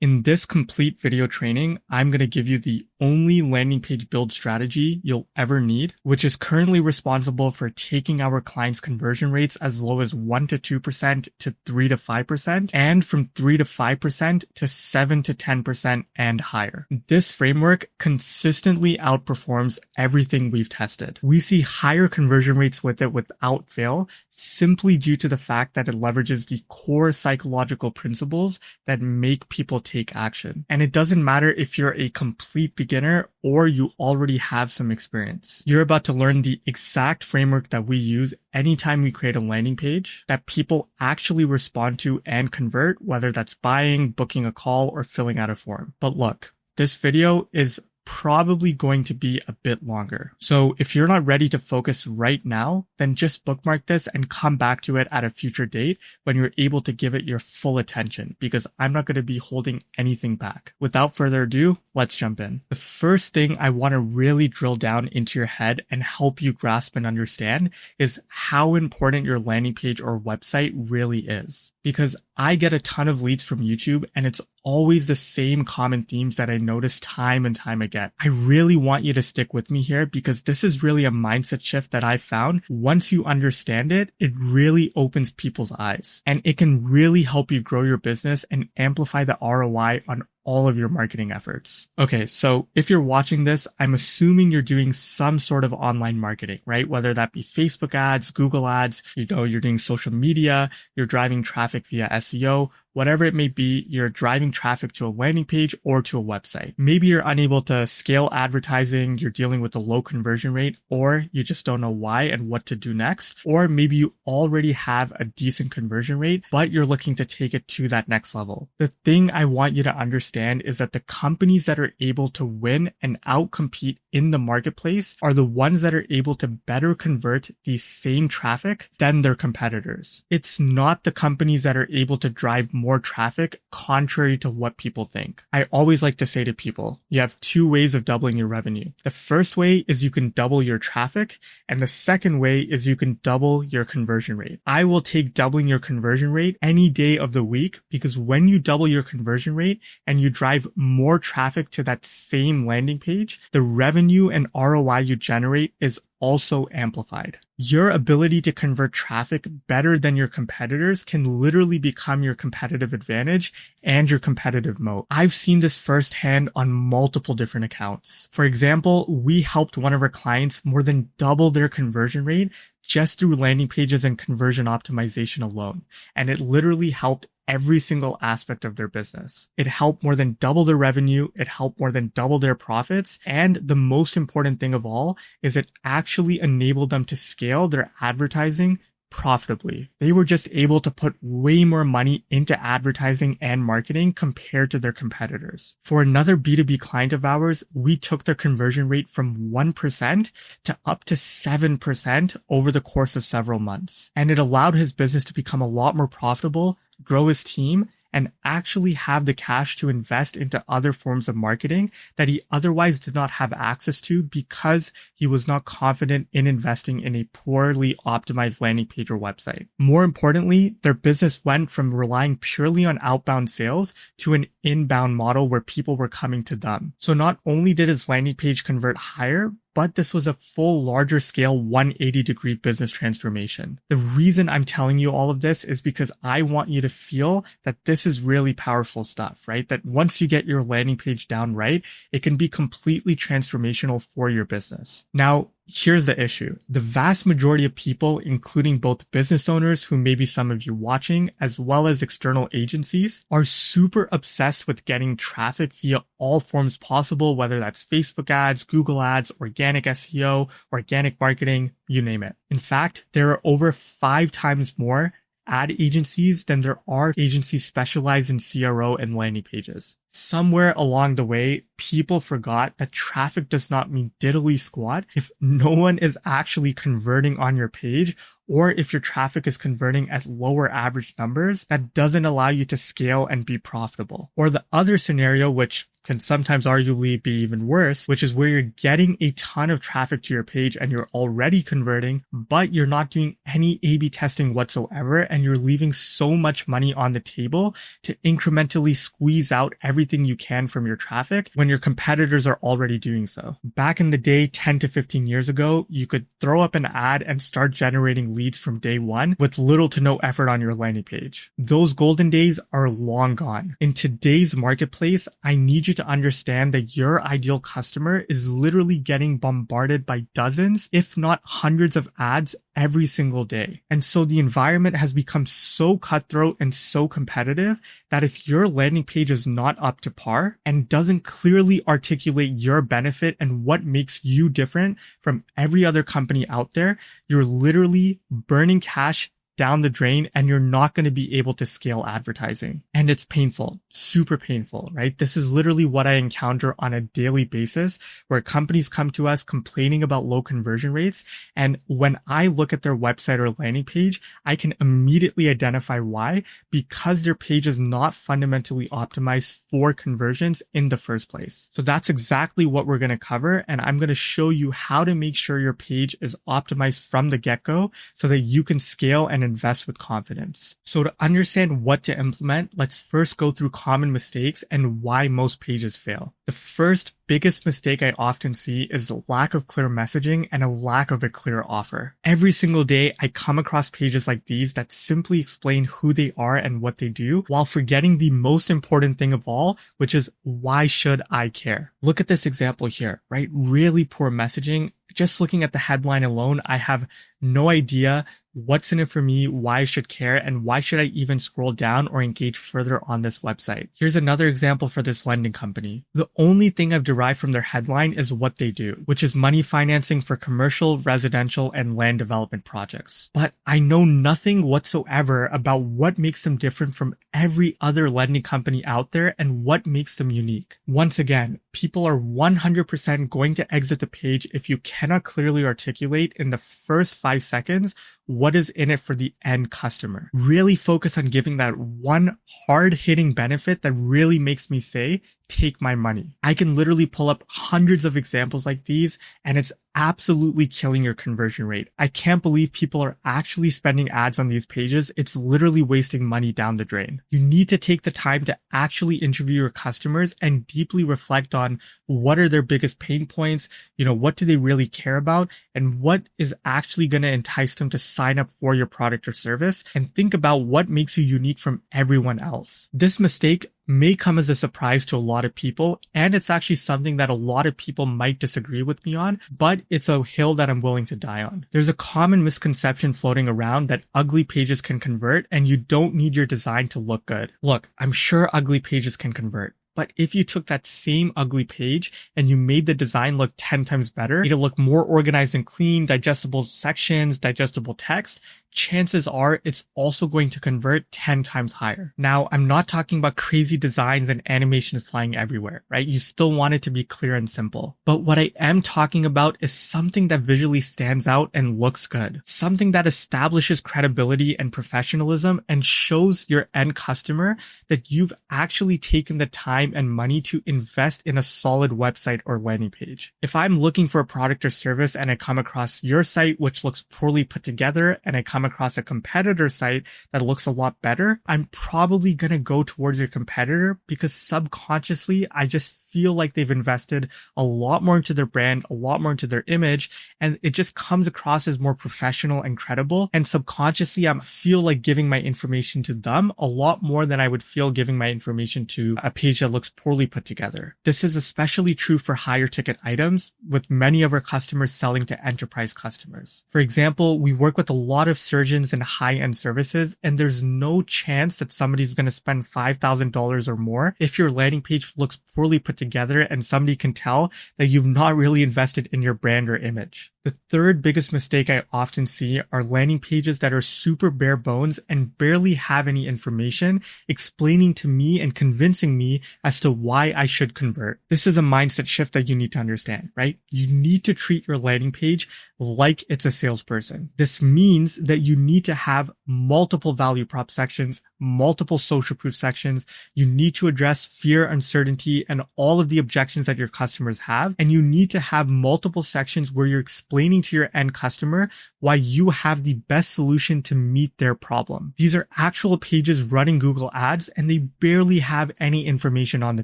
In this complete video training, I'm going to give you the only landing page build strategy you'll ever need, which is currently responsible for taking our clients' conversion rates as low as 1 to 2% to 3 to 5%, and from 3 to 5% to 7 to 10% and higher. This framework consistently outperforms everything we've tested. We see higher conversion rates with it without fail, simply due to the fact that it leverages the core psychological principles that make people take action. And it doesn't matter if you're a complete beginner or you already have some experience. You're about to learn the exact framework that we use anytime we create a landing page that people actually respond to and convert, whether that's buying, booking a call, or filling out a form. But look, this video is probably going to be a bit longer. So if you're not ready to focus right now, then just bookmark this and come back to it at a future date when you're able to give it your full attention, because I'm not going to be holding anything back. Without further ado, let's jump in. The first thing I want to really drill down into your head and help you grasp and understand is how important your landing page or website really is. Because I get a ton of leads from YouTube and it's always the same common themes that I notice time and time again. I really want you to stick with me here because this is really a mindset shift that I found. Once you understand it, it really opens people's eyes and it can really help you grow your business and amplify the ROI on all of your marketing efforts. Okay, so if you're watching this, I'm assuming you're doing some sort of online marketing, right? Whether that be Facebook ads, Google ads, you're doing social media, you're driving traffic via SEO, whatever it may be, you're driving traffic to a landing page or to a website. Maybe you're unable to scale advertising, you're dealing with a low conversion rate, or you just don't know why and what to do next. Or maybe you already have a decent conversion rate, but you're looking to take it to that next level. The thing I want you to understand is that the companies that are able to win and outcompete in the marketplace are the ones that are able to better convert the same traffic than their competitors. It's not the companies that are able to drive more traffic contrary to what people think. I always like to say to people, you have two ways of doubling your revenue. The first way is you can double your traffic, and the second way is you can double your conversion rate. I will take doubling your conversion rate any day of the week, because when you double your conversion rate and you drive more traffic to that same landing page, the revenue and ROI you generate is also amplified. Your ability to convert traffic better than your competitors can literally become your competitive advantage and your competitive moat. I've seen this firsthand on multiple different accounts. For example, we helped one of our clients more than double their conversion rate just through landing pages and conversion optimization alone. And it literally helped every single aspect of their business. It helped more than double their revenue. It helped more than double their profits. And the most important thing of all is it actually enabled them to scale their advertising profitably. They were just able to put way more money into advertising and marketing compared to their competitors. For another B2B client of ours, we took their conversion rate from 1% to up to 7% over the course of several months. And it allowed his business to become a lot more profitable, grow his team, and actually have the cash to invest into other forms of marketing that he otherwise did not have access to because he was not confident in investing in a poorly optimized landing page or website. More importantly, their business went from relying purely on outbound sales to an inbound model where people were coming to them. So not only did his landing page convert higher, but this was a full larger scale 180-degree business transformation. The reason I'm telling you all of this is because I want you to feel that this is really powerful stuff, right? That once you get your landing page down right, it can be completely transformational for your business. Now, here's the issue. The vast majority of people, including both business owners, who may be some of you watching, as well as external agencies, are super obsessed with getting traffic via all forms possible, whether that's Facebook ads, Google ads, organic SEO, organic marketing, you name it. In fact, there are over 5 times more ad agencies than there are agencies specialized in CRO and landing pages. Somewhere along the way, people forgot that traffic does not mean diddly squat if no one is actually converting on your page, or if your traffic is converting at lower average numbers that doesn't allow you to scale and be profitable. Or the other scenario, which can sometimes arguably be even worse, which is where you're getting a ton of traffic to your page and you're already converting, but you're not doing any A/B testing whatsoever, and you're leaving so much money on the table to incrementally squeeze out everything you can from your traffic when your competitors are already doing so. Back in the day, 10 to 15 years ago, you could throw up an ad and start generating leads from day one with little to no effort on your landing page. Those golden days are long gone. In today's marketplace, I need you to understand that your ideal customer is literally getting bombarded by dozens, if not hundreds of ads every single day. And so the environment has become so cutthroat and so competitive that if your landing page is not up to par and doesn't clearly articulate your benefit and what makes you different from every other company out there, you're literally burning cash down the drain and you're not going to be able to scale advertising. And it's painful, super painful, right? This is literally what I encounter on a daily basis where companies come to us complaining about low conversion rates. And when I look at their website or landing page, I can immediately identify why, because their page is not fundamentally optimized for conversions in the first place. So that's exactly what we're going to cover. And I'm going to show you how to make sure your page is optimized from the get-go so that you can scale and invest with confidence. So to understand what to implement, let's first go through common mistakes and why most pages fail. The first biggest mistake I often see is the lack of clear messaging and a lack of a clear offer. Every single day, I come across pages like these that simply explain who they are and what they do while forgetting the most important thing of all, which is why should I care? Look at this example here, right? Really poor messaging. Just looking at the headline alone, I have no idea what's in it for me, why I should care, and why should I even scroll down or engage further on this website. Here's another example for this lending company. The only thing I've derived from their headline is what they do, which is money financing for commercial, residential, and land development projects. But I know nothing whatsoever about what makes them different from every other lending company out there and what makes them unique. Once again, people are 100% going to exit the page if you cannot clearly articulate in the first 5 seconds what is in it for the end customer. Really focus on giving that one hard-hitting benefit that really makes me say, take my money. I can literally pull up hundreds of examples like these, and it's absolutely killing your conversion rate. I can't believe people are actually spending ads on these pages. It's literally wasting money down the drain. You need to take the time to actually interview your customers and deeply reflect on what are their biggest pain points, what do they really care about, and what is actually going to entice them to sign up for your product or service, and think about what makes you unique from everyone else. This mistake may come as a surprise to a lot of people, and it's actually something that a lot of people might disagree with me on, but it's a hill that I'm willing to die on. There's a common misconception floating around that ugly pages can convert and you don't need your design to look good. Look, I'm sure ugly pages can convert. But if you took that same ugly page and you made the design look 10 times better, made it look more organized and clean, digestible sections, digestible text, chances are it's also going to convert 10 times higher. Now, I'm not talking about crazy designs and animations flying everywhere, right? You still want it to be clear and simple. But what I am talking about is something that visually stands out and looks good. Something that establishes credibility and professionalism and shows your end customer that you've actually taken the time and money to invest in a solid website or landing page. If I'm looking for a product or service and I come across your site, which looks poorly put together, and I come across a competitor site that looks a lot better, I'm probably going to go towards your competitor because subconsciously, I just feel like they've invested a lot more into their brand, a lot more into their image, and it just comes across as more professional and credible. And subconsciously, I feel like giving my information to them a lot more than I would feel giving my information to a page that looks poorly put together. This is especially true for higher ticket items, with many of our customers selling to enterprise customers. For example, we work with a lot of surgeons and high-end services, and there's no chance that somebody's going to spend $5,000 or more if your landing page looks poorly put together and somebody can tell that you've not really invested in your brand or image. The third biggest mistake I often see are landing pages that are super bare bones and barely have any information explaining to me and convincing me as to why I should convert. This is a mindset shift that you need to understand, right? You need to treat your landing page like it's a salesperson. This means that you need to have multiple value prop sections, multiple social proof sections. You need to address fear, uncertainty, and all of the objections that your customers have. And you need to have multiple sections where you're explaining to your end customer why you have the best solution to meet their problem. These are actual pages running Google Ads, and they barely have any information on the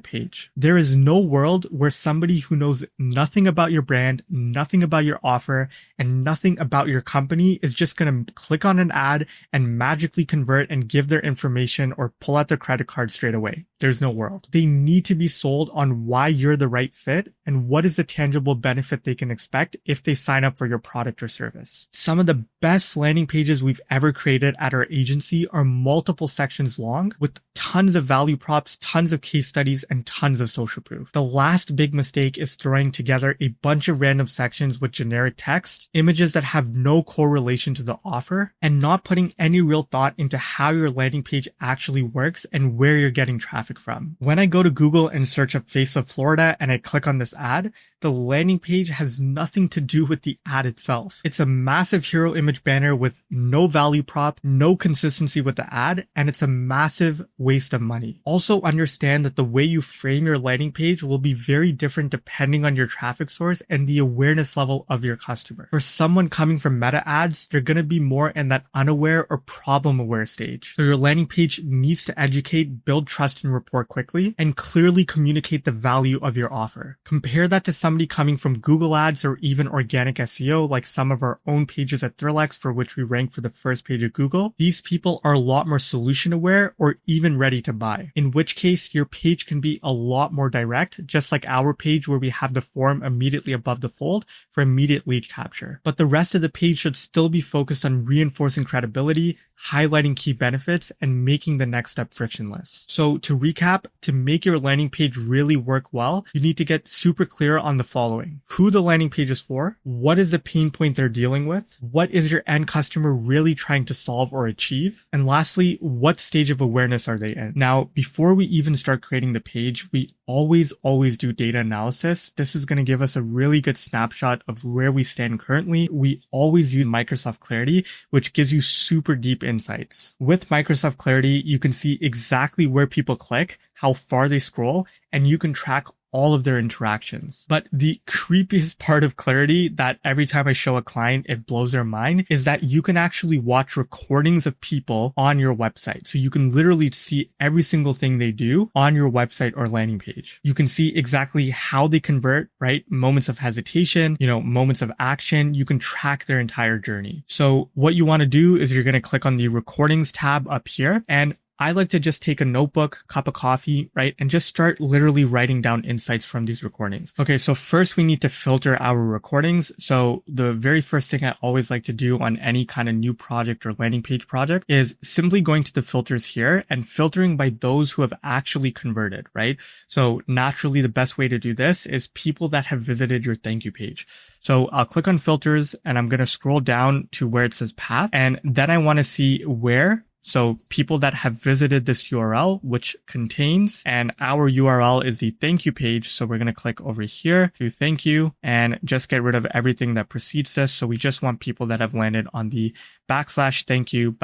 page. There is no world where somebody who knows nothing about your brand, nothing about your offer, and nothing about your company is just going to click on an ad and magically convert and give their information or pull out their credit card straight away. There's no world. They need to be sold on why you're the right fit and what is the tangible benefit they can expect if they sign up for your product or service. Some of the best landing pages we've ever created at our agency are multiple sections long with tons of value props, tons of case studies, and tons of social proof. The last big mistake is throwing together a bunch of random sections with generic text, images that have no correlation to the offer, and not putting any real thought into how your landing page actually works and where you're getting traffic from. When I go to Google and search up Face of Florida and I click on this ad, the landing page has nothing to do with the ad itself. It's a massive hero image banner with no value prop, no consistency with the ad, and it's a massive waste of money. Also understand that the way you frame your landing page will be very different depending on your traffic source and the awareness level of your customer. For someone coming from meta ads, they're going to be more in that unaware or problem aware stage. So your landing page needs to educate, build trust and rapport quickly, and clearly communicate the value of your offer. Compare that to somebody coming from Google Ads or even organic SEO, like some of our own pages at Thrillex, for which we rank for the first page of Google. These people are a lot more solution aware or even ready to buy, in which case your page can be a lot more direct, just like our page where we have the form immediately above the fold for immediate lead capture. But the rest of the page should still be focused on reinforcing credibility, highlighting key benefits, and making the next step frictionless. So to recap, to make your landing page really work well, you need to get super clear on the following: who the landing page is for, what is the pain point they're dealing with, what is your end customer really trying to solve or achieve, and lastly, what stage of awareness are they in. Now, before we even start creating the page, we always do data analysis. This is going to give us a really good snapshot of where we stand currently. We always use Microsoft Clarity, which gives you super deep insights. With Microsoft Clarity, you can see exactly where people click, how far they scroll, and you can track all of their interactions. But the creepiest part of Clarity that every time I show a client, it blows their mind, is that you can actually watch recordings of people on your website. So you can literally see every single thing they do on your website or landing page. You can see exactly how they convert, right? Moments of hesitation, moments of action. You can track their entire journey. So what you want to do is you're going to click on the recordings tab up here, and I like to just take a notebook, cup of coffee, right? And just start literally writing down insights from these recordings. Okay, so first we need to filter our recordings. So the very first thing I always like to do on any kind of new project or landing page project is simply going to the filters here and filtering by those who have actually converted, right? So naturally, the best way to do this is people that have visited your thank you page. So I'll click on filters and I'm going to scroll down to where it says path. And then I want to see where. So people that have visited this URL, which contains, and our URL is the thank you page. So we're going to click over here to thank you and just get rid of everything that precedes this. So we just want people that have landed on the /thank you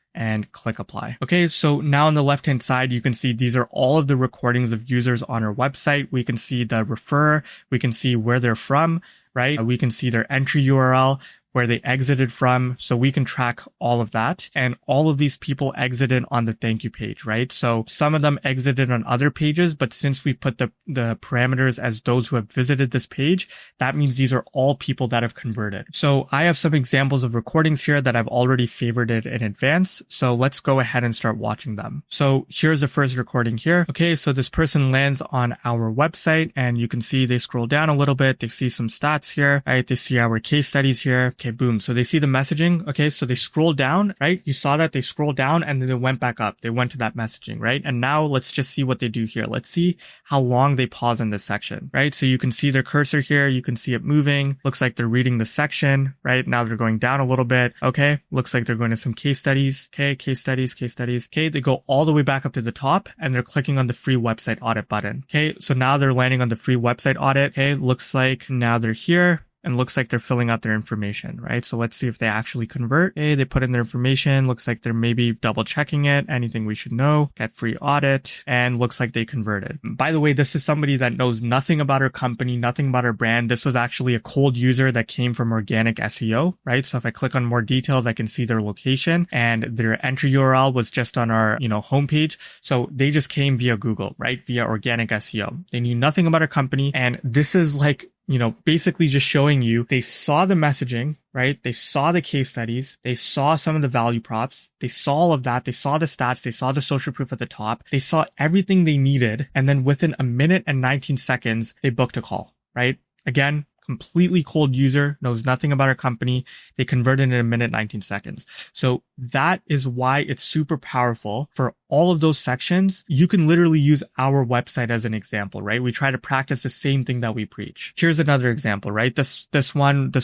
/ and click apply. Okay, so now on the left-hand side, you can see these are all of the recordings of users on our website. We can see the refer, we can see where they're from, right? We can see their entry URL, where they exited from. So we can track all of that. And all of these people exited on the thank you page, right? So some of them exited on other pages, but since we put the parameters as those who have visited this page, that means these are all people that have converted. So I have some examples of recordings here that I've already favorited in advance. So let's go ahead and start watching them. So here's the first recording here. Okay, so this person lands on our website and you can see they scroll down a little bit. They see some stats here, right? They see our case studies here. Okay, boom. So they see the messaging. Okay, so they scroll down, right? You saw that they scrolled down and then they went back up. They went to that messaging, right? And now let's just see what they do here. Let's see how long they pause in this section, right? So you can see their cursor here. You can see it moving. Looks like they're reading the section, right? Now they're going down a little bit. Okay, looks like they're going to some case studies. Okay, case studies. Okay, they go all the way back up to the top and they're clicking on the free website audit button. Okay, so now they're landing on the free website audit. Okay, looks like now they're here. And looks like they're filling out their information, right? So let's see if they actually convert. Okay, they put in their information. Looks like they're maybe double checking it. Anything we should know. Get free audit. And looks like they converted. By the way, this is somebody that knows nothing about our company, nothing about our brand. This was actually a cold user that came from organic SEO, right? So if I click on more details, I can see their location and their entry URL was just on our, homepage. So they just came via Google, right? Via organic SEO. They knew nothing about our company. And this is like, basically just showing you they saw the messaging, right? They saw the case studies. They saw some of the value props. They saw all of that. They saw the stats. They saw the social proof at the top. They saw everything they needed. And then within a minute and 19 seconds, they booked a call, right? Again, completely cold user, knows nothing about our company. They converted in a minute, 19 seconds. So that is why it's super powerful for all of those sections. You can literally use our website as an example, right? We try to practice the same thing that we preach. Here's another example, right? This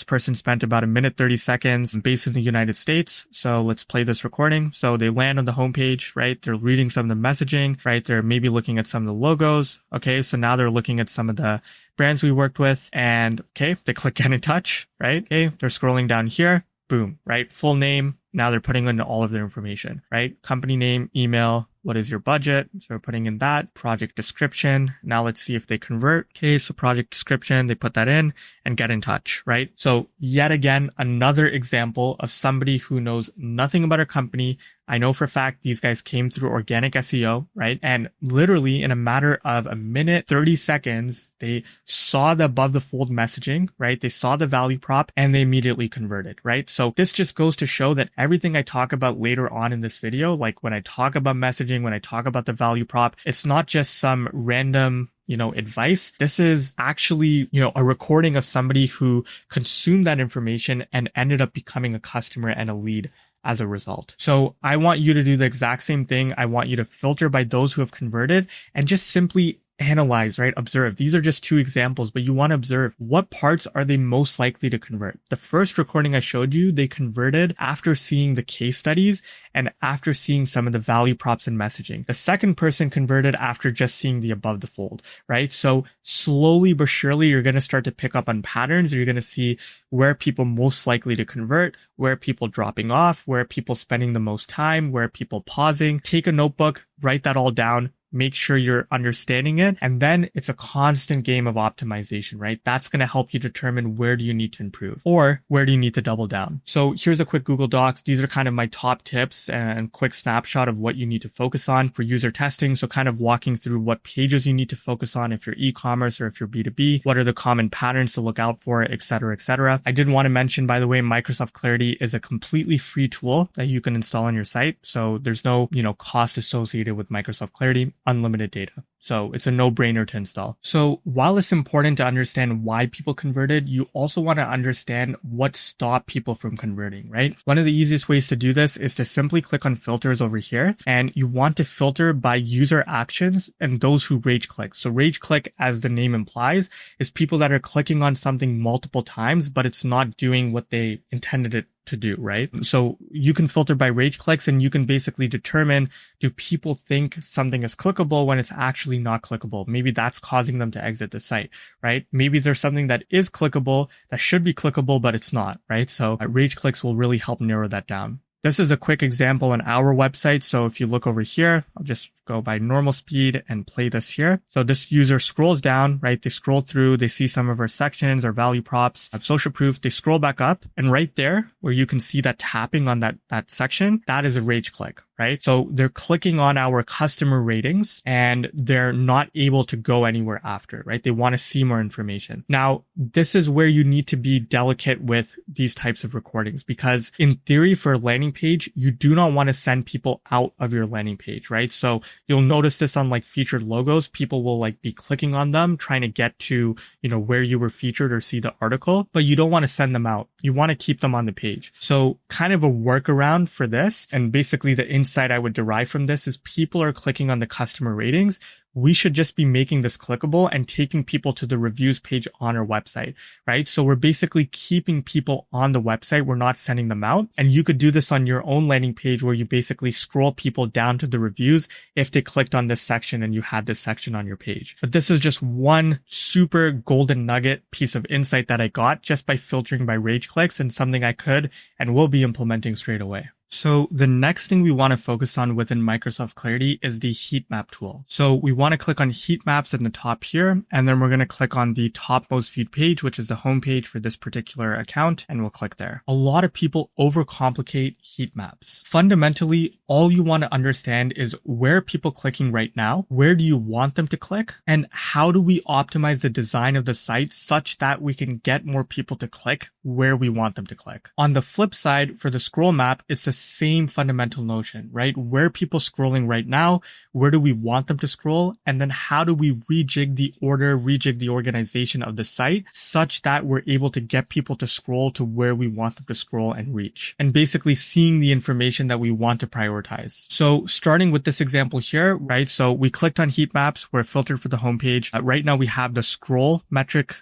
person spent about a minute, 30 seconds based in the United States. So let's play this recording. So they land on the homepage, right? They're reading some of the messaging, right? They're maybe looking at some of the logos. Okay. So now they're looking at some of the brands we worked with and okay, they click get in touch, right? Okay. They're scrolling down here. Boom, right? Full name. Now they're putting in all of their information, right? Company name, email, what is your budget? So we're putting in that. Project description. Now let's see if they convert. Okay, so project description, they put that in and get in touch, right? So yet again, another example of somebody who knows nothing about our company. I know for a fact these guys came through organic SEO, right? And literally in a matter of a minute, 30 seconds, they saw the above the fold messaging, right? They saw the value prop and they immediately converted, right? So this just goes to show that everything I talk about later on in this video, like when I talk about messaging, when I talk about the value prop, it's not just some random advice. This is actually, a recording of somebody who consumed that information and ended up becoming a customer and a lead as a result. So I want you to do the exact same thing. I want you to filter by those who have converted and just simply analyze, right? Observe. These are just two examples, but you want to observe what parts are they most likely to convert. The first recording I showed you, they converted after seeing the case studies and after seeing some of the value props and messaging. The second person converted after just seeing the above the fold, right? So slowly but surely, you're going to start to pick up on patterns. You're going to see where people most likely to convert, where people dropping off, where people spending the most time, where people pausing. Take a notebook, write that all down. Make sure you're understanding it. And then it's a constant game of optimization, right? That's going to help you determine where do you need to improve or where do you need to double down. So here's a quick Google Docs. These are kind of my top tips and quick snapshot of what you need to focus on for user testing. So kind of walking through what pages you need to focus on if you're e-commerce or if you're B2B, what are the common patterns to look out for, et cetera, et cetera. I did want to mention, by the way, Microsoft Clarity is a completely free tool that you can install on your site. So there's no, cost associated with Microsoft Clarity. Unlimited data. So it's a no-brainer to install. So while it's important to understand why people converted, you also want to understand what stopped people from converting, right? One of the easiest ways to do this is to simply click on filters over here, and you want to filter by user actions and those who rage click. So rage click, as the name implies, is people that are clicking on something multiple times, but it's not doing what they intended it to do, right? So you can filter by rage clicks and you can basically determine, do people think something is clickable when it's actually not clickable? Maybe that's causing them to exit the site, right? Maybe there's something that is clickable that should be clickable, but it's not, right? So rage clicks will really help narrow that down. This is a quick example on our website. So if you look over here, I'll just go by normal speed and play this here. So this user scrolls down, right? They scroll through, they see some of our sections, our value props, social proof. They scroll back up and right there where you can see that tapping on that section, that is a rage click, right? So they're clicking on our customer ratings and they're not able to go anywhere after, right? They want to see more information. Now, this is where you need to be delicate with these types of recordings, because in theory for a landing page, you do not want to send people out of your landing page, right? So you'll notice this on like featured logos. People will like be clicking on them, trying to get to, where you were featured or see the article, but you don't want to send them out. You want to keep them on the page. So kind of a workaround for this, and basically the insight I would derive from this is people are clicking on the customer ratings. We should just be making this clickable and taking people to the reviews page on our website, right? So we're basically keeping people on the website. We're not sending them out. And you could do this on your own landing page where you basically scroll people down to the reviews if they clicked on this section and you had this section on your page. But this is just one super golden nugget piece of insight that I got just by filtering by rage clicks, and something I could and will be implementing straight away. So the next thing we want to focus on within Microsoft Clarity is the Heatmap tool. So we want to click on heat maps in the top here, and then we're going to click on the topmost viewed page, which is the home page for this particular account, and we'll click there. A lot of people overcomplicate heat maps. Fundamentally, all you want to understand is where are people clicking right now? Where do you want them to click? And how do we optimize the design of the site such that we can get more people to click where we want them to click? On the flip side, for the scroll map, it's the same fundamental notion, right? Where are people scrolling right now? Where do we want them to scroll? And then how do we rejig the order, rejig the organization of the site such that we're able to get people to scroll to where we want them to scroll and reach, and basically seeing the information that we want to prioritize. So starting with this example here, right? So we clicked on heat maps. We're filtered for the homepage. Right now we have the scroll metric,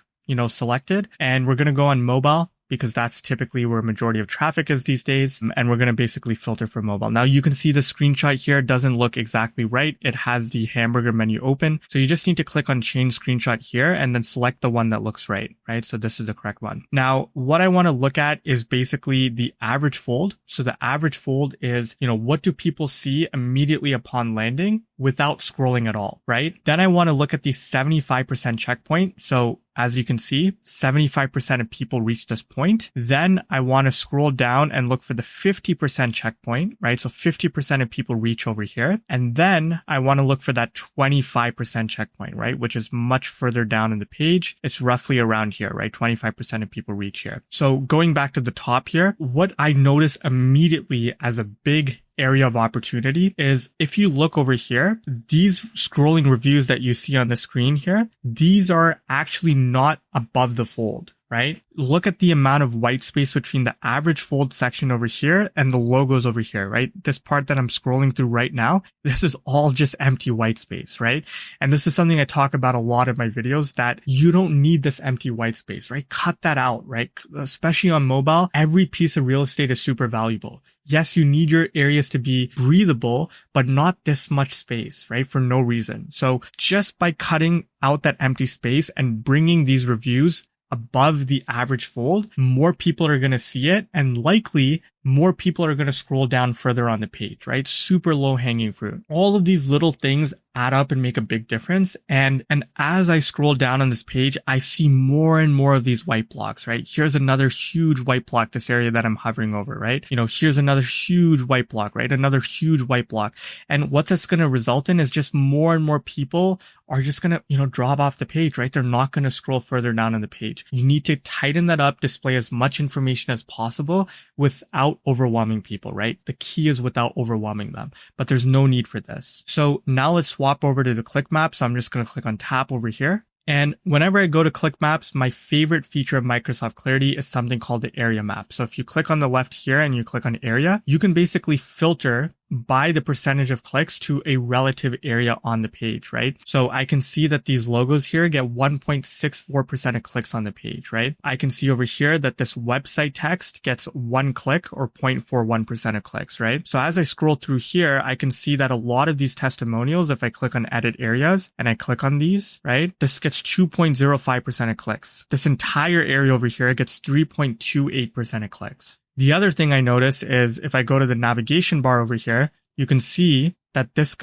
selected, and we're going to go on mobile, because that's typically where a majority of traffic is these days. And we're going to basically filter for mobile. Now you can see the screenshot here doesn't look exactly right. It has the hamburger menu open. So you just need to click on change screenshot here and then select the one that looks right? So this is the correct one. Now, what I want to look at is basically the average fold. So the average fold is, what do people see immediately upon landing without scrolling at all, right? Then I want to look at the 75% checkpoint. So as you can see, 75% of people reach this point. Then I want to scroll down and look for the 50% checkpoint, right? So 50% of people reach over here. And then I want to look for that 25% checkpoint, right? Which is much further down in the page. It's roughly around here, right? 25% of people reach here. So going back to the top here, what I notice immediately as a big area of opportunity is if you look over here, these scrolling reviews that you see on the screen here, these are actually not above the fold, right? Look at the amount of white space between the average fold section over here and the logos over here, right? This part that I'm scrolling through right now, this is all just empty white space, right? And this is something I talk about a lot in my videos, that you don't need this empty white space, right? Cut that out, right? Especially on mobile, every piece of real estate is super valuable. Yes, you need your areas to be breathable, but not this much space, right? For no reason. So just by cutting out that empty space and bringing these reviews above the average fold, more people are going to see it, and likely more people are going to scroll down further on the page, right? Super low hanging fruit. All of these little things add up and make a big difference. And as I scroll down on this page, I see more and more of these white blocks, right? Here's another huge white block, this area that I'm hovering over, right? Here's another huge white block, right? Another huge white block. And what that's going to result in is just more and more people are just going to, drop off the page, right? They're not going to scroll further down on the page. You need to tighten that up, display as much information as possible without overwhelming people, right? The key is without overwhelming them, but there's no need for this. So now let's swap over to the click map. So I'm just going to click on tap over here. And whenever I go to click maps, my favorite feature of Microsoft Clarity is something called the area map. So if you click on the left here and you click on area, you can basically filter by the percentage of clicks to a relative area on the page, right? So I can see that these logos here get 1.64% of clicks on the page, right? I can see over here that this website text gets 1 click or 0.41% of clicks, right? So as I scroll through here, I can see that a lot of these testimonials, if I click on edit areas and I click on these, right? This gets 2.05% of clicks. This entire area over here gets 3.28% of clicks. The other thing I notice is if I go to the navigation bar over here, you can see that this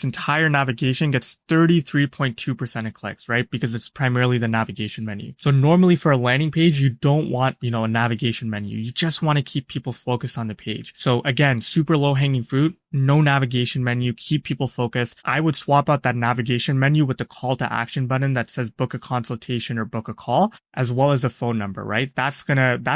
entire navigation gets 33.2% of clicks, right? Because it's primarily the navigation menu. So normally for a landing page, you don't want, a navigation menu. You just want to keep people focused on the page. So again, super low hanging fruit. no navigation menu, keep people focused. I would swap out that navigation menu with the call to action button that says book a consultation or book a call, as well as a phone number, right? That's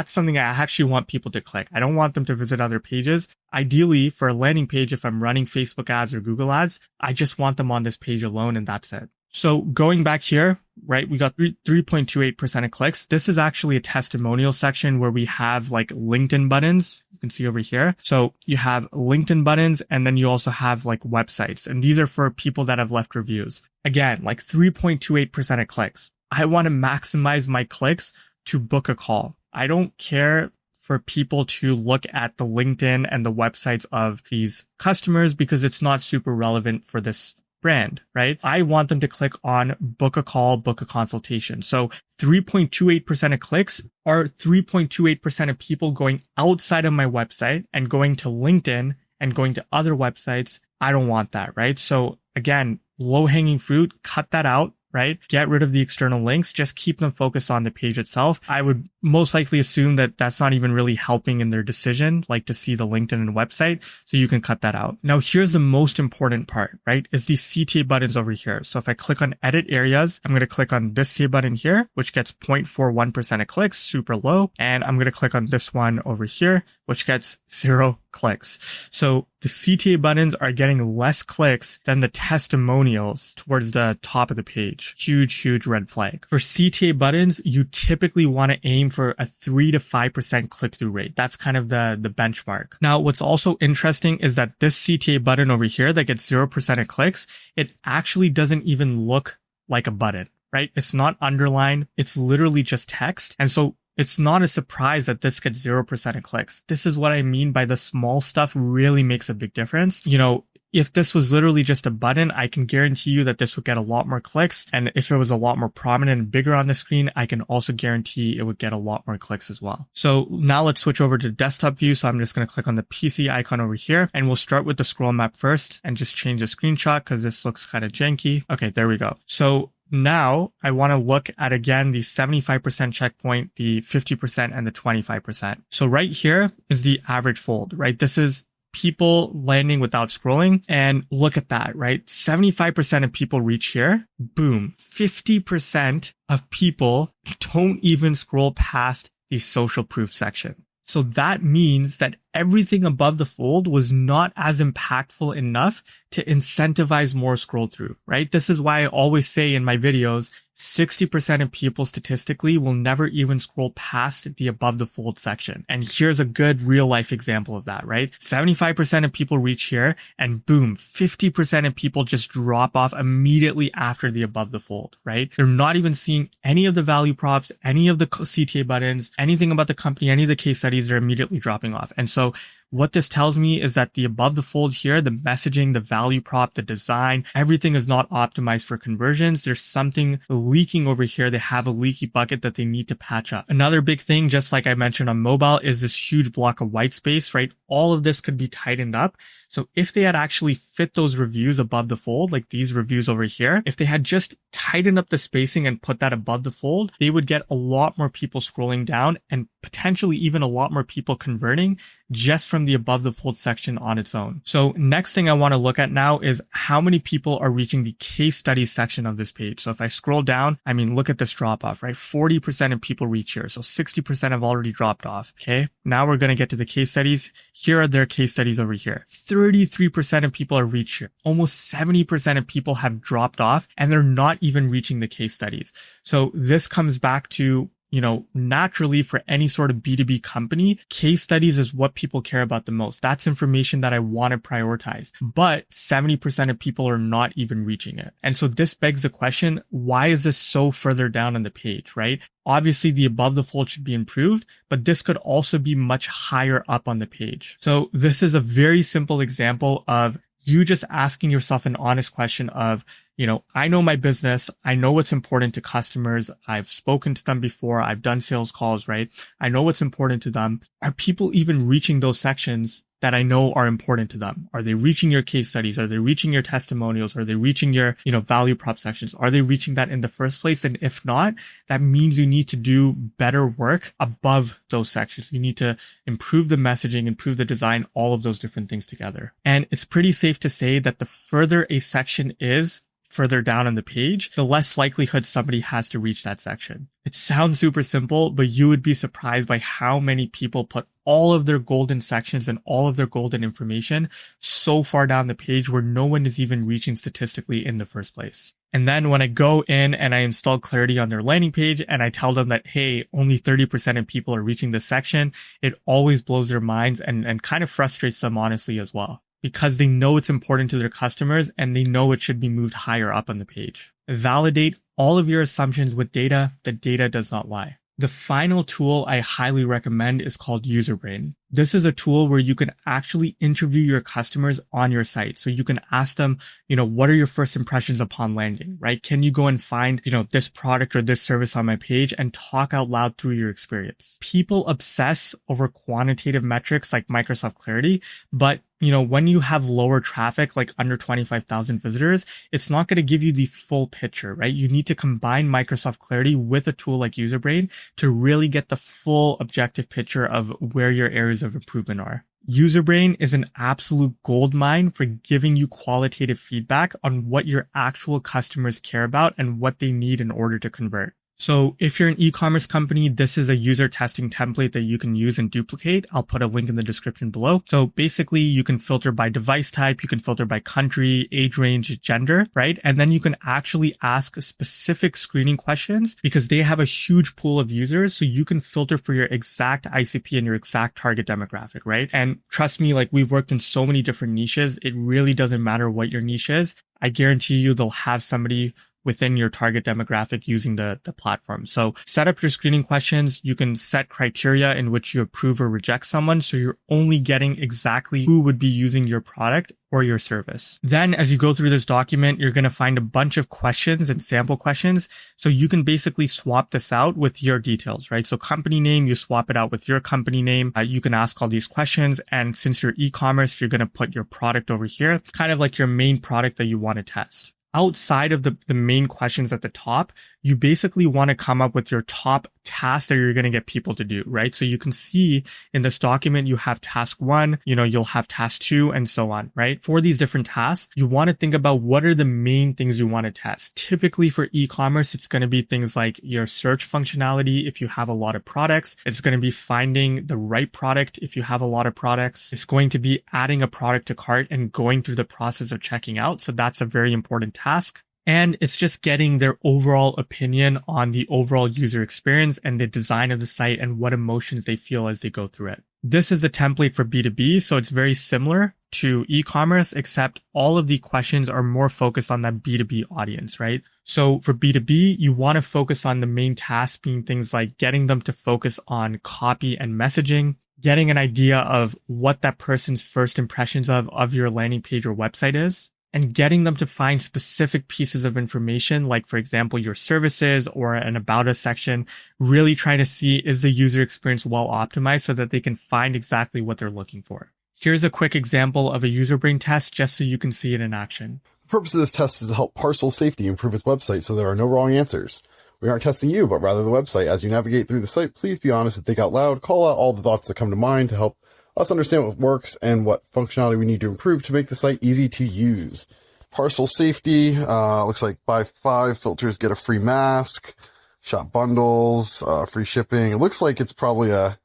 something I actually want people to click. I don't want them to visit other pages. Ideally, for a landing page, if I'm running Facebook ads or Google ads, I just want them on this page alone, and that's it. So going back here, right, we got 3.28% of clicks. This is actually a testimonial section where we have like LinkedIn buttons. You can see over here. So you have LinkedIn buttons, and then you also have like websites. And these are for people that have left reviews. Again, like 3.28% of clicks. I want to maximize my clicks to book a call. I don't care for people to look at the LinkedIn and the websites of these customers because it's not super relevant for this brand, right? I want them to click on book a call, book a consultation. So 3.28% of clicks are 3.28% of people going outside of my website and going to LinkedIn and going to other websites. I don't want that, right? So again, low hanging fruit, cut that out. Right? Get rid of the external links. Just keep them focused on the page itself. I would most likely assume that that's not even really helping in their decision, like to see the LinkedIn and website. So you can cut that out. Now, here's the most important part, right? Is these CTA buttons over here. So if I click on edit areas, I'm going to click on this CTA button here, which gets 0.41% of clicks, super low. And I'm going to click on this one over here, which gets 0 clicks. So the CTA buttons are getting less clicks than the testimonials towards the top of the page. Huge red flag. For CTA buttons, you typically want to aim for a 3 to 5% click-through rate. That's kind of the benchmark. Now, what's also interesting is that this CTA button over here that gets 0% of clicks, it actually doesn't even look like a button, right? It's not underlined. It's literally just text. And so it's not a surprise that this gets 0% of clicks. This is what I mean by the small stuff really makes a big difference. You know, if this was literally just a button, I can guarantee you that this would get a lot more clicks. And if it was a lot more prominent and bigger on the screen, I can also guarantee it would get a lot more clicks as well. So now let's switch over to desktop view. So I'm just going to click on the PC icon over here, and we'll start with the scroll map first and just change the screenshot because this looks kind of janky. Okay, there we go. So now I want to look at, again, the 75% checkpoint, the 50% and the 25%. So right here is the average fold, right? This is people landing without scrolling, and look at that, right? 75% of people reach here. Boom. 50% of people don't even scroll past the social proof section. So that means that everything above the fold was not as impactful enough to incentivize more scroll through, right? This is why I always say in my videos, 60% of people statistically will never even scroll past the above the fold section. And here's a good real life example of that, right? 75% of people reach here, and boom, 50% of people just drop off immediately after the above the fold, right? They're not even seeing any of the value props, any of the CTA buttons, anything about the company, any of the case studies. They're immediately dropping off. And so what this tells me is that the above the fold here, the messaging, the value prop, the design, everything is not optimized for conversions. There's something leaking over here. They have a leaky bucket that they need to patch up. Another big thing, just like I mentioned on mobile, is this huge block of white space, right? All of this could be tightened up. So if they had actually fit those reviews above the fold, like these reviews over here, if they had just tightened up the spacing and put that above the fold, they would get a lot more people scrolling down and potentially even a lot more people converting just from the above the fold section on its own. So next thing I want to look at now is how many people are reaching the case studies section of this page. So if I scroll down, I mean, look at this drop off, right? 40% of people reach here. So 60% have already dropped off. Okay. Now we're going to get to the case studies. Here are their case studies over here. 33% of people are reached here. Almost 70% of people have dropped off and they're not even reaching the case studies. So this comes back to, you know, naturally for any sort of B2B company, case studies is what people care about the most. That's information that I want to prioritize, but 70% of people are not even reaching it. And so this begs the question, why is this so further down on the page, right? Obviously the above the fold should be improved, but this could also be much higher up on the page. So this is a very simple example of you just asking yourself an honest question of, you know, I know my business. I know what's important to customers. I've spoken to them before. I've done sales calls, right? I know what's important to them. Are people even reaching those sections that I know are important to them? Are they reaching your case studies? Are they reaching your testimonials? Are they reaching your, value prop sections? Are they reaching that in the first place? And if not, that means you need to do better work above those sections. You need to improve the messaging, improve the design, all of those different things together. And it's pretty safe to say that the further a section is further down on the page, the less likelihood somebody has to reach that section. It sounds super simple, but you would be surprised by how many people put all of their golden sections and all of their golden information so far down the page where no one is even reaching statistically in the first place. And then when I go in and I install clarity on their landing page and I tell them that, hey, only 30% of people are reaching this section, it always blows their minds and kind of frustrates them honestly as well, because they know it's important to their customers and they know it should be moved higher up on the page. Validate all of your assumptions with data. The data does not lie. The final tool I highly recommend is called UserBrain. This is a tool where you can actually interview your customers on your site. So you can ask them, what are your first impressions upon landing, right? Can you go and find, this product or this service on my page and talk out loud through your experience? People obsess over quantitative metrics like Microsoft Clarity, but when you have lower traffic, like under 25,000 visitors, it's not going to give you the full picture, right? You need to combine Microsoft Clarity with a tool like UserBrain to really get the full objective picture of where your areas of improvement are. UserBrain is an absolute gold mine for giving you qualitative feedback on what your actual customers care about and what they need in order to convert. So if you're an e-commerce company, this is a user testing template that you can use and duplicate. I'll put a link in the description below. So basically you can filter by device type, you can filter by country, age range, gender, right? And then you can actually ask specific screening questions because they have a huge pool of users. So you can filter for your exact ICP and your exact target demographic, right? And trust me, like we've worked in so many different niches. It really doesn't matter what your niche is. I guarantee you they'll have somebody within your target demographic using the platform. So set up your screening questions. You can set criteria in which you approve or reject someone. So you're only getting exactly who would be using your product or your service. Then as you go through this document, you're going to find a bunch of questions and sample questions. So you can basically swap this out with your details, right? So company name, you swap it out with your company name. You can ask all these questions. And since you're e-commerce, you're going to put your product over here, kind of like your main product that you want to test. Outside of the main questions at the top, you basically want to come up with your top tasks that you're going to get people to do, right? So you can see in this document, you have task 1, you'll have task 2 and so on, right? For these different tasks, you want to think about what are the main things you want to test. Typically for e-commerce, it's going to be things like your search functionality. If you have a lot of products, it's going to be finding the right product. If you have a lot of products, it's going to be adding a product to cart and going through the process of checking out. So that's a very important task. And it's just getting their overall opinion on the overall user experience and the design of the site and what emotions they feel as they go through it. This is a template for B2B, so it's very similar to e-commerce, except all of the questions are more focused on that B2B audience, right? So for B2B, you want to focus on the main task being things like getting them to focus on copy and messaging, getting an idea of what that person's first impressions of your landing page or website is, and getting them to find specific pieces of information, like, for example, your services or an About Us section, really trying to see, is the user experience well optimized so that they can find exactly what they're looking for. Here's a quick example of a UserBrain test just so you can see it in action. The purpose of this test is to help Parcel Safety improve its website so there are no wrong answers. We aren't testing you, but rather the website. As you navigate through the site, please be honest and think out loud. Call out all the thoughts that come to mind to help us understand what works and what functionality we need to improve to make the site easy to use. Parcel Safety, looks like buy 5 filters, get a free mask, shop bundles, free shipping. It looks like it's probably a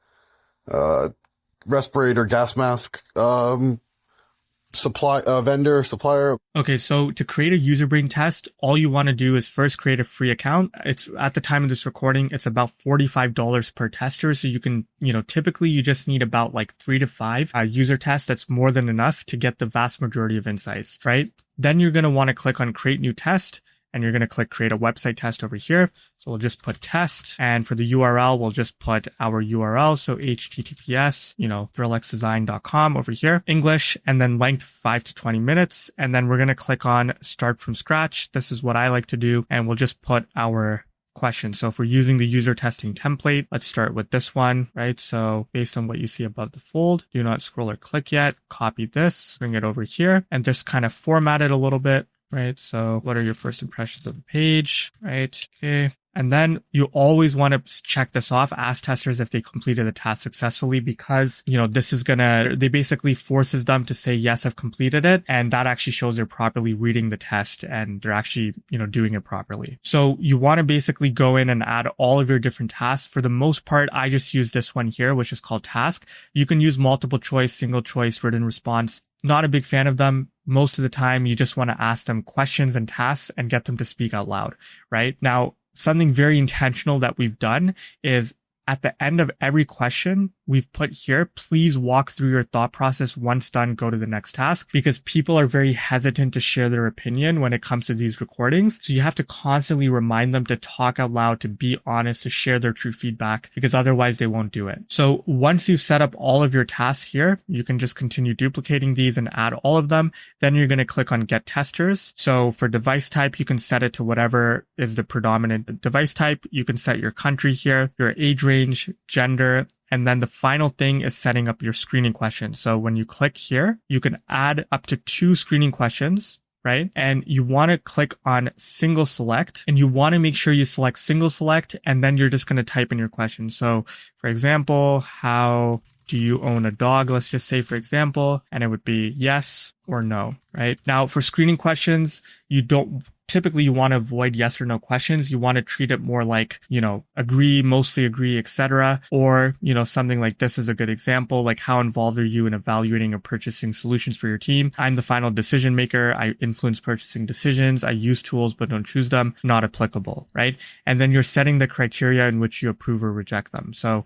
respirator gas mask supplier. Okay, so to create a UserBrain test, all you want to do is first create a free account. It's at the time of this recording, it's about $45 per tester. So you can, typically you just need about like 3 to 5 user tests. That's more than enough to get the vast majority of insights, right? Then you're going to want to click on create new test. And you're going to click create a website test over here. So we'll just put test. And for the URL, we'll just put our URL. So HTTPS, thrillxdesign.com over here, English, and then length 5 to 20 minutes. And then we're going to click on start from scratch. This is what I like to do. And we'll just put our questions. So if we're using the user testing template, let's start with this one, right? So based on what you see above the fold, do not scroll or click yet, copy this, bring it over here, and just kind of format it a little bit, right? So what are your first impressions of the page, right? Okay. And then you always want to check this off, ask testers if they completed the task successfully, because, this is they basically forces them to say, yes, I've completed it. And that actually shows they're properly reading the test and they're actually, doing it properly. So you want to basically go in and add all of your different tasks. For the most part, I just use this one here, which is called task. You can use multiple choice, single choice, written response. Not a big fan of them. Most of the time, you just want to ask them questions and tasks and get them to speak out loud, right? Now, something very intentional that we've done is at the end of every question we've put here, please walk through your thought process. Once done, go to the next task, because people are very hesitant to share their opinion when it comes to these recordings. So you have to constantly remind them to talk out loud, to be honest, to share their true feedback, because otherwise they won't do it. So once you've set up all of your tasks here, you can just continue duplicating these and add all of them. Then you're going to click on Get Testers. So for device type, you can set it to whatever is the predominant device type. You can set your country here, your age range, gender, and then the final thing is setting up your screening questions. So when you click here, you can add up to 2 screening questions, right? And you want to click on single select, and you want to make sure you select single select, and then you're just going to type in your question. So for example, how do you own a dog? Let's just say, for example, and it would be yes or no, right? Now for screening questions, typically you want to avoid yes or no questions. You want to treat it more like, agree, mostly agree, etc. Or, something like this is a good example, like how involved are you in evaluating or purchasing solutions for your team? I'm the final decision maker. I influence purchasing decisions. I use tools, but don't choose them. Not applicable, right? And then you're setting the criteria in which you approve or reject them. So,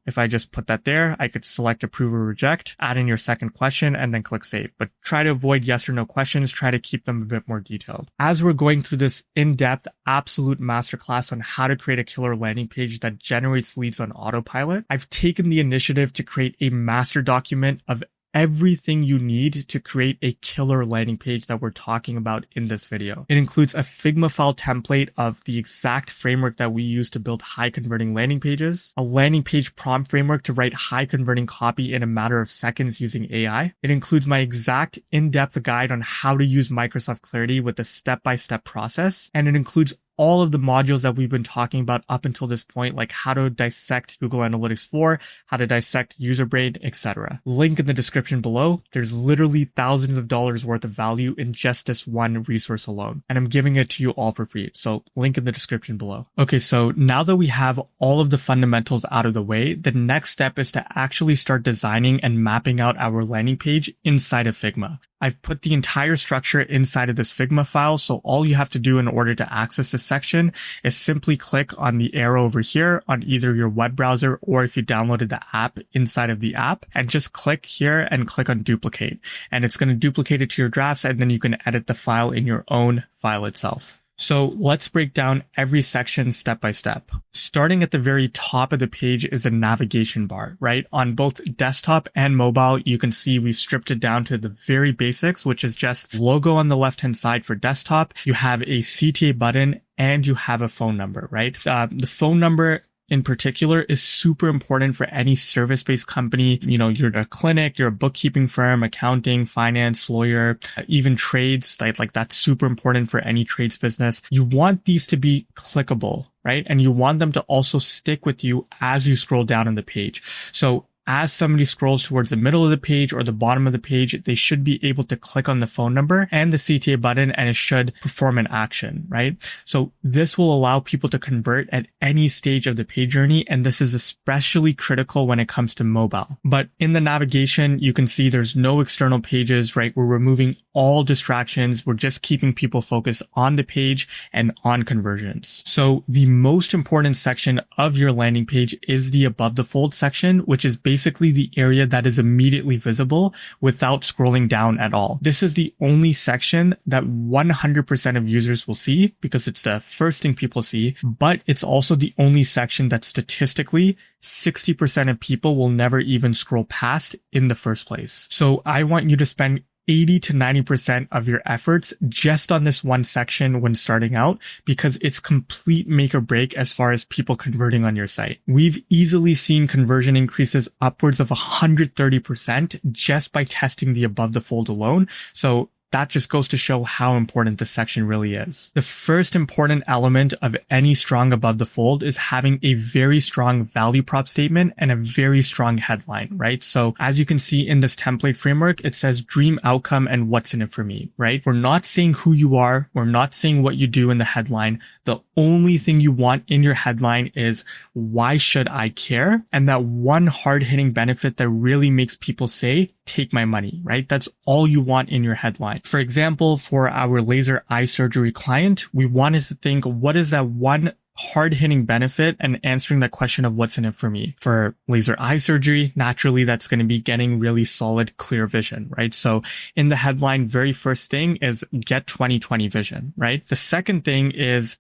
if I just put that there, I could select approve or reject, add in your second question, and then click save. But try to avoid yes or no questions. Try to keep them a bit more detailed. As we're going through this in-depth absolute masterclass on how to create a killer landing page that generates leads on autopilot, I've taken the initiative to create a master document of everything you need to create a killer landing page that we're talking about in this video. It includes a Figma file template of the exact framework that we use to build high converting landing pages, a landing page prompt framework to write high converting copy in a matter of seconds using AI. It includes my exact in-depth guide on how to use Microsoft Clarity with a step-by-step process. And it includes all of the modules that we've been talking about up until this point, like how to dissect Google Analytics 4, how to dissect user brain, etc. Link in the description below. There's literally thousands of dollars worth of value in just this one resource alone, and I'm giving it to you all for free. So link in the description below. Okay, so now that we have all of the fundamentals out of the way, the next step is to actually start designing and mapping out our landing page inside of Figma. I've put the entire structure inside of this Figma file, so all you have to do in order to access this section is simply click on the arrow over here on either your web browser or if you downloaded the app inside of the app, and just click here and click on duplicate. And it's going to duplicate it to your drafts, and then you can edit the file in your own file itself. So let's break down every section step by step. Starting at the very top of the page is a navigation bar, right? On both desktop and mobile, you can see we've stripped it down to the very basics, which is just logo on the left-hand side for desktop. You have a CTA button and you have a phone number, right? The phone number in particular is super important for any service-based company. You're a clinic, you're a bookkeeping firm, accounting, finance, lawyer, even trades, like that's super important for any trades business. You want these to be clickable, right? And you want them to also stick with you as you scroll down on the page. So as somebody scrolls towards the middle of the page or the bottom of the page, they should be able to click on the phone number and the CTA button, and it should perform an action, right? So this will allow people to convert at any stage of the page journey, and this is especially critical when it comes to mobile. But in the navigation, you can see there's no external pages, right? We're removing all distractions. We're just keeping people focused on the page and on conversions. So the most important section of your landing page is the above the fold section, which is basically the area that is immediately visible without scrolling down at all. This is the only section that 100% of users will see because it's the first thing people see, but it's also the only section that statistically 60% of people will never even scroll past in the first place. So I want you to spend 80 to 90% of your efforts just on this one section when starting out, because it's complete make or break as far as people converting on your site. We've easily seen conversion increases upwards of 130% just by testing the above the fold alone. So that just goes to show how important this section really is. The first important element of any strong above the fold is having a very strong value prop statement and a very strong headline, right? So as you can see in this template framework, it says dream outcome and what's in it for me, right? We're not saying who you are. We're not saying what you do in the headline. The only thing you want in your headline is why should I care? And that one hard hitting benefit that really makes people say, take my money, right? That's all you want in your headline. For example, for our laser eye surgery client, we wanted to think, what is that one hard-hitting benefit and answering that question of what's in it for me. For laser eye surgery, naturally, that's going to be getting really solid, clear vision, right? So in the headline, very first thing is get 20/20 vision, right? The second thing is,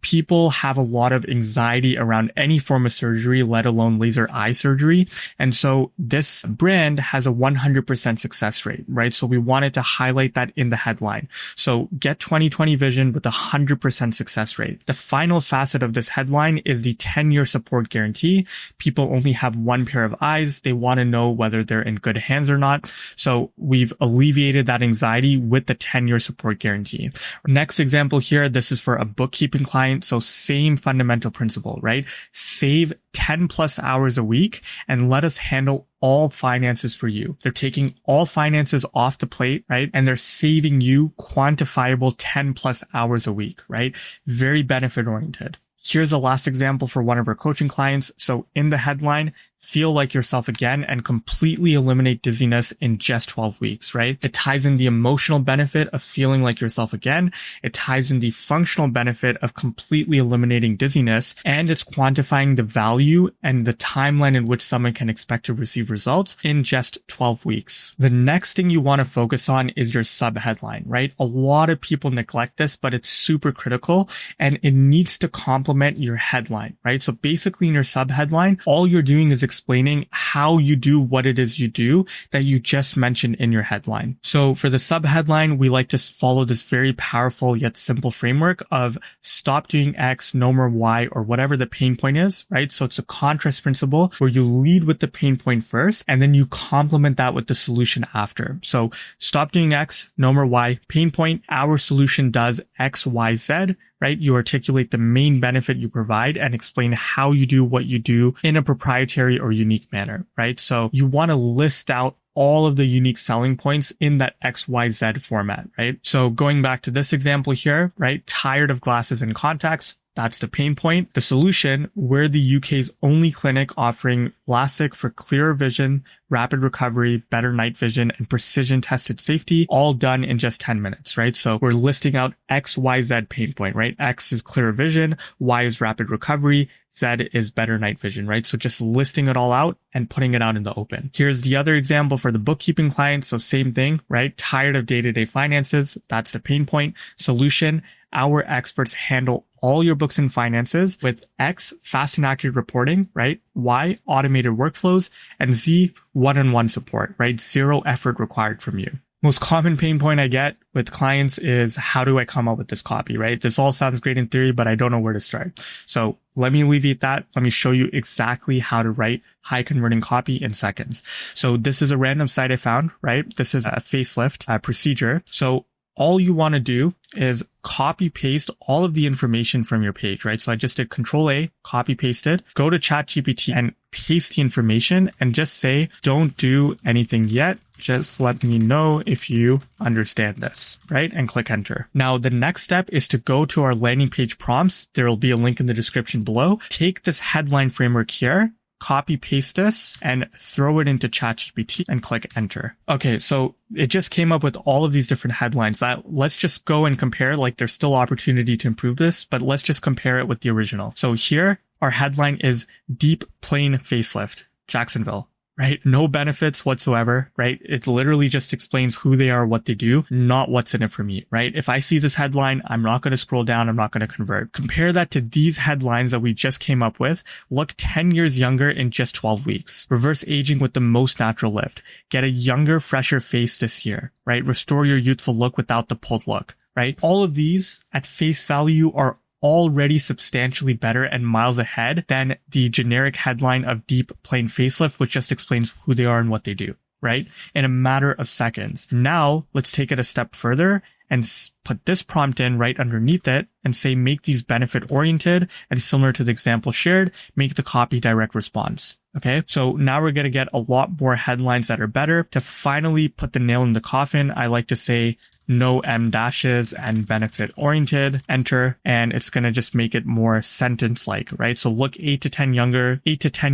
people have a lot of anxiety around any form of surgery, let alone laser eye surgery. And so this brand has a 100% success rate, right? So we wanted to highlight that in the headline. So get 20/20 vision with a 100% success rate. The final facet of this headline is the 10-year support guarantee. People only have one pair of eyes. They want to know whether they're in good hands or not. So we've alleviated that anxiety with the 10-year support guarantee. Next example here, this is for a bookkeeping client. So same fundamental principle, right? Save 10 plus hours a week and let us handle all finances for you. They're taking all finances off the plate, right? And they're saving you quantifiable 10 plus hours a week, right? Very benefit oriented. Here's the last example for one of our coaching clients. So in the headline, feel like yourself again and completely eliminate dizziness in just 12 weeks, right? It ties in the emotional benefit of feeling like yourself again. It ties in the functional benefit of completely eliminating dizziness, and it's quantifying the value and the timeline in which someone can expect to receive results in just 12 weeks. The next thing you want to focus on is your sub headline, right? A lot of people neglect this, but it's super critical and it needs to complement your headline, right? So basically in your sub headline, all you're doing is explaining how you do what it is you do that you just mentioned in your headline. So for the sub headline, we like to follow this very powerful yet simple framework of stop doing X, no more Y, or whatever the pain point is, right? So it's a contrast principle where you lead with the pain point first, and then you complement that with the solution after. So stop doing X, no more Y, pain point, our solution does X, Y, Z, right? You articulate the main benefit you provide and explain how you do what you do in a proprietary or unique manner, right? So you want to list out all of the unique selling points in that XYZ format, right? So going back to this example here, right? Tired of glasses and contacts. That's the pain point. The solution, we're the UK's only clinic offering LASIK for clearer vision, rapid recovery, better night vision, and precision tested safety, all done in just 10 minutes, right? So we're listing out XYZ pain point, right? X is clearer vision, Y is rapid recovery, Z is better night vision, right? So just listing it all out and putting it out in the open. Here's the other example for the bookkeeping client. So same thing, right? Tired of day-to-day finances. That's the pain point. Solution, our experts handle all your books and finances with X, fast and accurate reporting, right? Y, automated workflows, and Z, one-on-one support, right? Zero effort required from you. Most common pain point I get with clients is, how do I come up with this copy, right? This all sounds great in theory, but I don't know where to start. So let me alleviate that. Let me show you exactly how to write high converting copy in seconds. So this is a random site I found, right? This is a facelift procedure. So all you want to do is copy paste all of the information from your page, right? So I just did Control A, copy pasted, go to ChatGPT and paste the information and just say, don't do anything yet. Just let me know if you understand this, right? And click enter. Now, the next step is to go to our landing page prompts. There will be a link in the description below. Take this headline framework here, copy paste this and throw it into ChatGPT and click enter. Okay, so it just came up with all of these different headlines. Let's just go and compare, like there's still opportunity to improve this, but let's just compare it with the original. So here, our headline is Deep Plane Facelift, Jacksonville. right? No benefits whatsoever, right? It literally just explains who they are, what they do, not what's in it for me, right? If I see this headline, I'm not going to scroll down. I'm not going to convert. Compare that to these headlines that we just came up with. Look 10 years younger in just 12 weeks. Reverse aging with the most natural lift. Get a younger, fresher face this year, right? Restore your youthful look without the pulled look, right? All of these at face value are already substantially better and miles ahead than the generic headline of deep plain facelift, which just explains who they are and what they do, right? In a matter of seconds. Now let's take it a step further and put this prompt in right underneath it and say, make these benefit oriented, and similar to the example shared, make the copy direct response. Okay. So now we're going to get a lot more headlines that are better. To finally put the nail in the coffin, I like to say, no M dashes and benefit oriented, enter, and it's going to just make it more sentence like, right? So look 8 to 10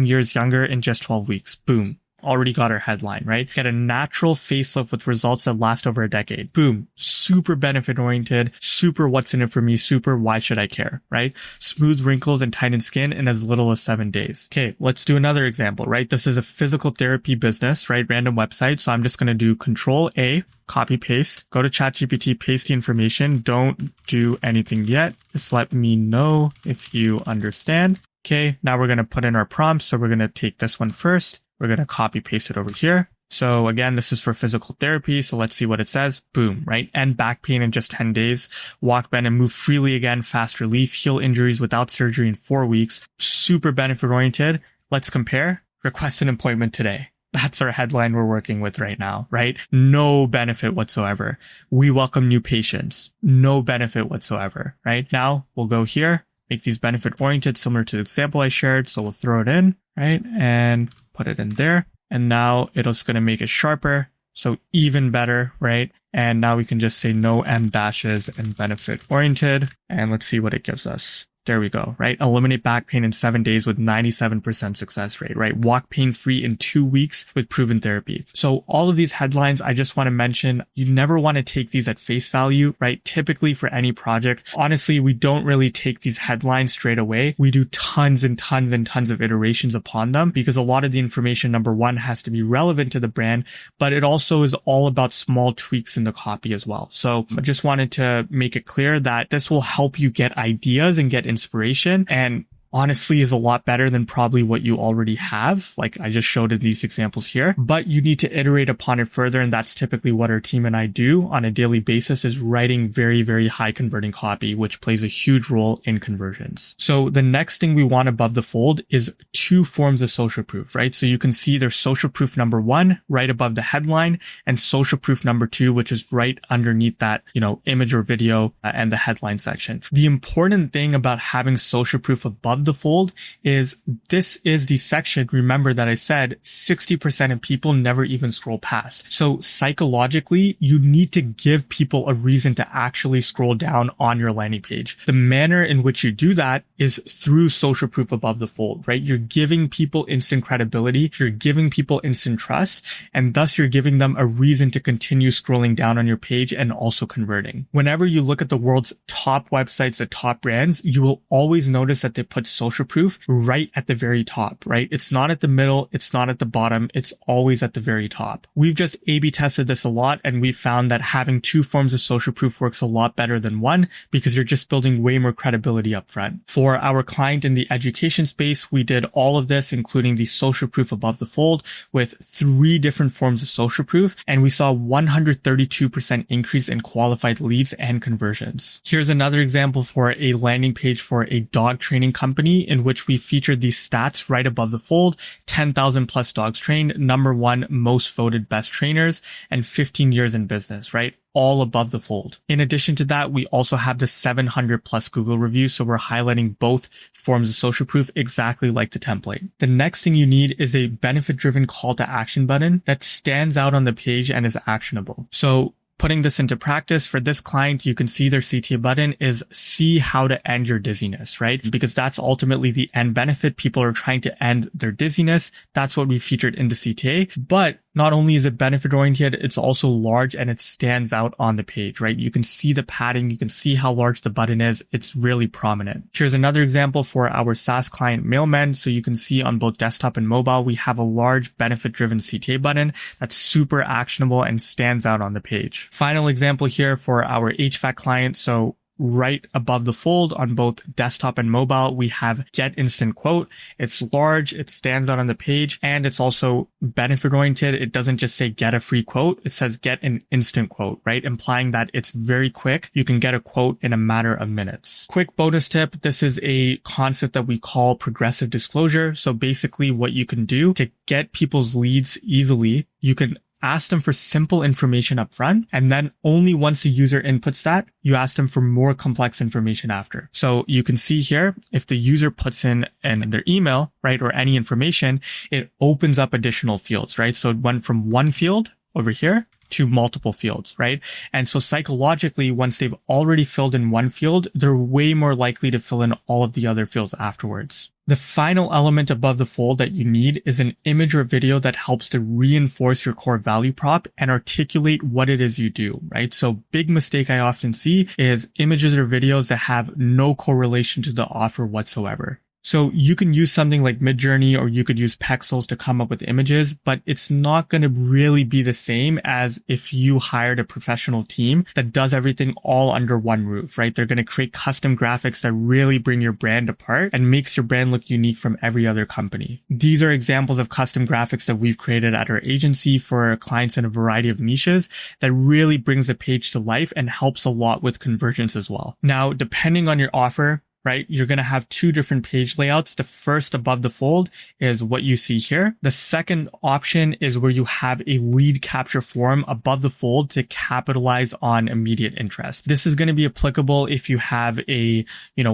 years younger in just 12 weeks. Boom. Already got our headline, right? Get a natural facelift with results that last over a decade. Boom. Super benefit oriented, super what's in it for me, super why should I care, right? Smooth wrinkles and tightened skin in as little as 7 days. Okay, let's do another example, right? This is a physical therapy business, right? Random website. So I'm just going to do Control A, copy paste, go to ChatGPT, paste the information. Don't do anything yet. Just let me know if you understand. Okay, now we're going to put in our prompts. So we're going to take this one first. We're going to copy paste it over here. So again, this is for physical therapy. So let's see what it says. Boom, right? End back pain in just 10 days. Walk, bend, and move freely again. Fast relief. Heal injuries without surgery in 4 weeks. Super benefit oriented. Let's compare. Request an appointment today. That's our headline we're working with right now, right? No benefit whatsoever. We welcome new patients. No benefit whatsoever, right? Now we'll go here, make these benefit oriented, similar to the example I shared. So we'll throw it in, right? And put it in there. And now it's going to make it sharper. So even better, right? And now we can just say no M dashes and benefit oriented. And let's see what it gives us. There we go, right? Eliminate back pain in 7 days with 97% success rate, right? Walk pain free in 2 weeks with proven therapy. So all of these headlines, I just want to mention, you never want to take these at face value, right? Typically for any project, honestly, we don't really take these headlines straight away. We do tons and tons and tons of iterations upon them because a lot of the information, number one, has to be relevant to the brand, but it also is all about small tweaks in the copy as well. So I just wanted to make it clear that this will help you get ideas and get inspiration, and honestly is a lot better than probably what you already have, like I just showed in these examples here, but you need to iterate upon it further. And that's typically what our team and I do on a daily basis, is writing very, very high converting copy, which plays a huge role in conversions. So the next thing we want above the fold is 2 forms of social proof, right? So you can see there's social proof number 1 right above the headline, and social proof number 2, which is right underneath that, image or video and the headline section. The important thing about having social proof above the fold is this is the section, remember that I said 60% of people never even scroll past. So psychologically, you need to give people a reason to actually scroll down on your landing page. The manner in which you do that is through social proof above the fold, right? You're giving people instant credibility, you're giving people instant trust, and thus you're giving them a reason to continue scrolling down on your page and also converting. Whenever you look at the world's top websites, the top brands, you will always notice that they put social proof right at the very top, right? It's not at the middle, it's not at the bottom, it's always at the very top. We've just A/B tested this a lot, and we found that having 2 forms of social proof works a lot better than 1 because you're just building way more credibility up front. For our client in the education space, we did all of this, including the social proof above the fold, with 3 different forms of social proof, and we saw 132% increase in qualified leads and conversions. Here's another example for a landing page for a dog training company in which we featured these stats right above the fold: 10,000 plus dogs trained, number 1 most voted best trainers, and 15 years in business, right? All above the fold. In addition to that, we also have the 700 plus Google reviews. So we're highlighting both forms of social proof exactly like the template. The next thing you need is a benefit-driven call to action button that stands out on the page and is actionable. So putting this into practice for this client, you can see their CTA button is see how to end your dizziness, right? Because that's ultimately the end benefit. People are trying to end their dizziness. That's what we featured in the CTA. But Not only is it benefit oriented, it's also large and it stands out on the page, right? You can see the padding, you can see how large the button is. It's really prominent. Here's another example for our SaaS client Mailman. So you can see on both desktop and mobile, we have a large benefit driven CTA button that's super actionable and stands out on the page. Final example here for our HVAC client. So right above the fold on both desktop and mobile, we have Get Instant Quote. It's large, it stands out on the page, and it's also benefit oriented. It doesn't just say get a free quote. It says get an instant quote, right? Implying that it's very quick. You can get a quote in a matter of minutes. Quick bonus tip. This is a concept that we call progressive disclosure. So basically what you can do to get people's leads easily, you can ask them for simple information up front, and then only once the user inputs that, you ask them for more complex information after. So you can see here, if the user puts in their email, right, or any information, it opens up additional fields, right? So it went from one field over here to multiple fields, right? And so psychologically, once they've already filled in one field, they're way more likely to fill in all of the other fields afterwards. The final element above the fold that you need is an image or video that helps to reinforce your core value prop and articulate what it is you do, right? So big mistake I often see is images or videos that have no correlation to the offer whatsoever. So you can use something like Midjourney, or you could use Pexels to come up with images, but it's not going to really be the same as if you hired a professional team that does everything all under one roof, right? They're going to create custom graphics that really bring your brand apart and makes your brand look unique from every other company. These are examples of custom graphics that we've created at our agency for our clients in a variety of niches that really brings the page to life and helps a lot with conversions as well. Now, depending on your offer, right, you're going to have two different page layouts. The first above the fold is what you see here. The second option is where you have a lead capture form above the fold to capitalize on immediate interest. This is going to be applicable if you have a,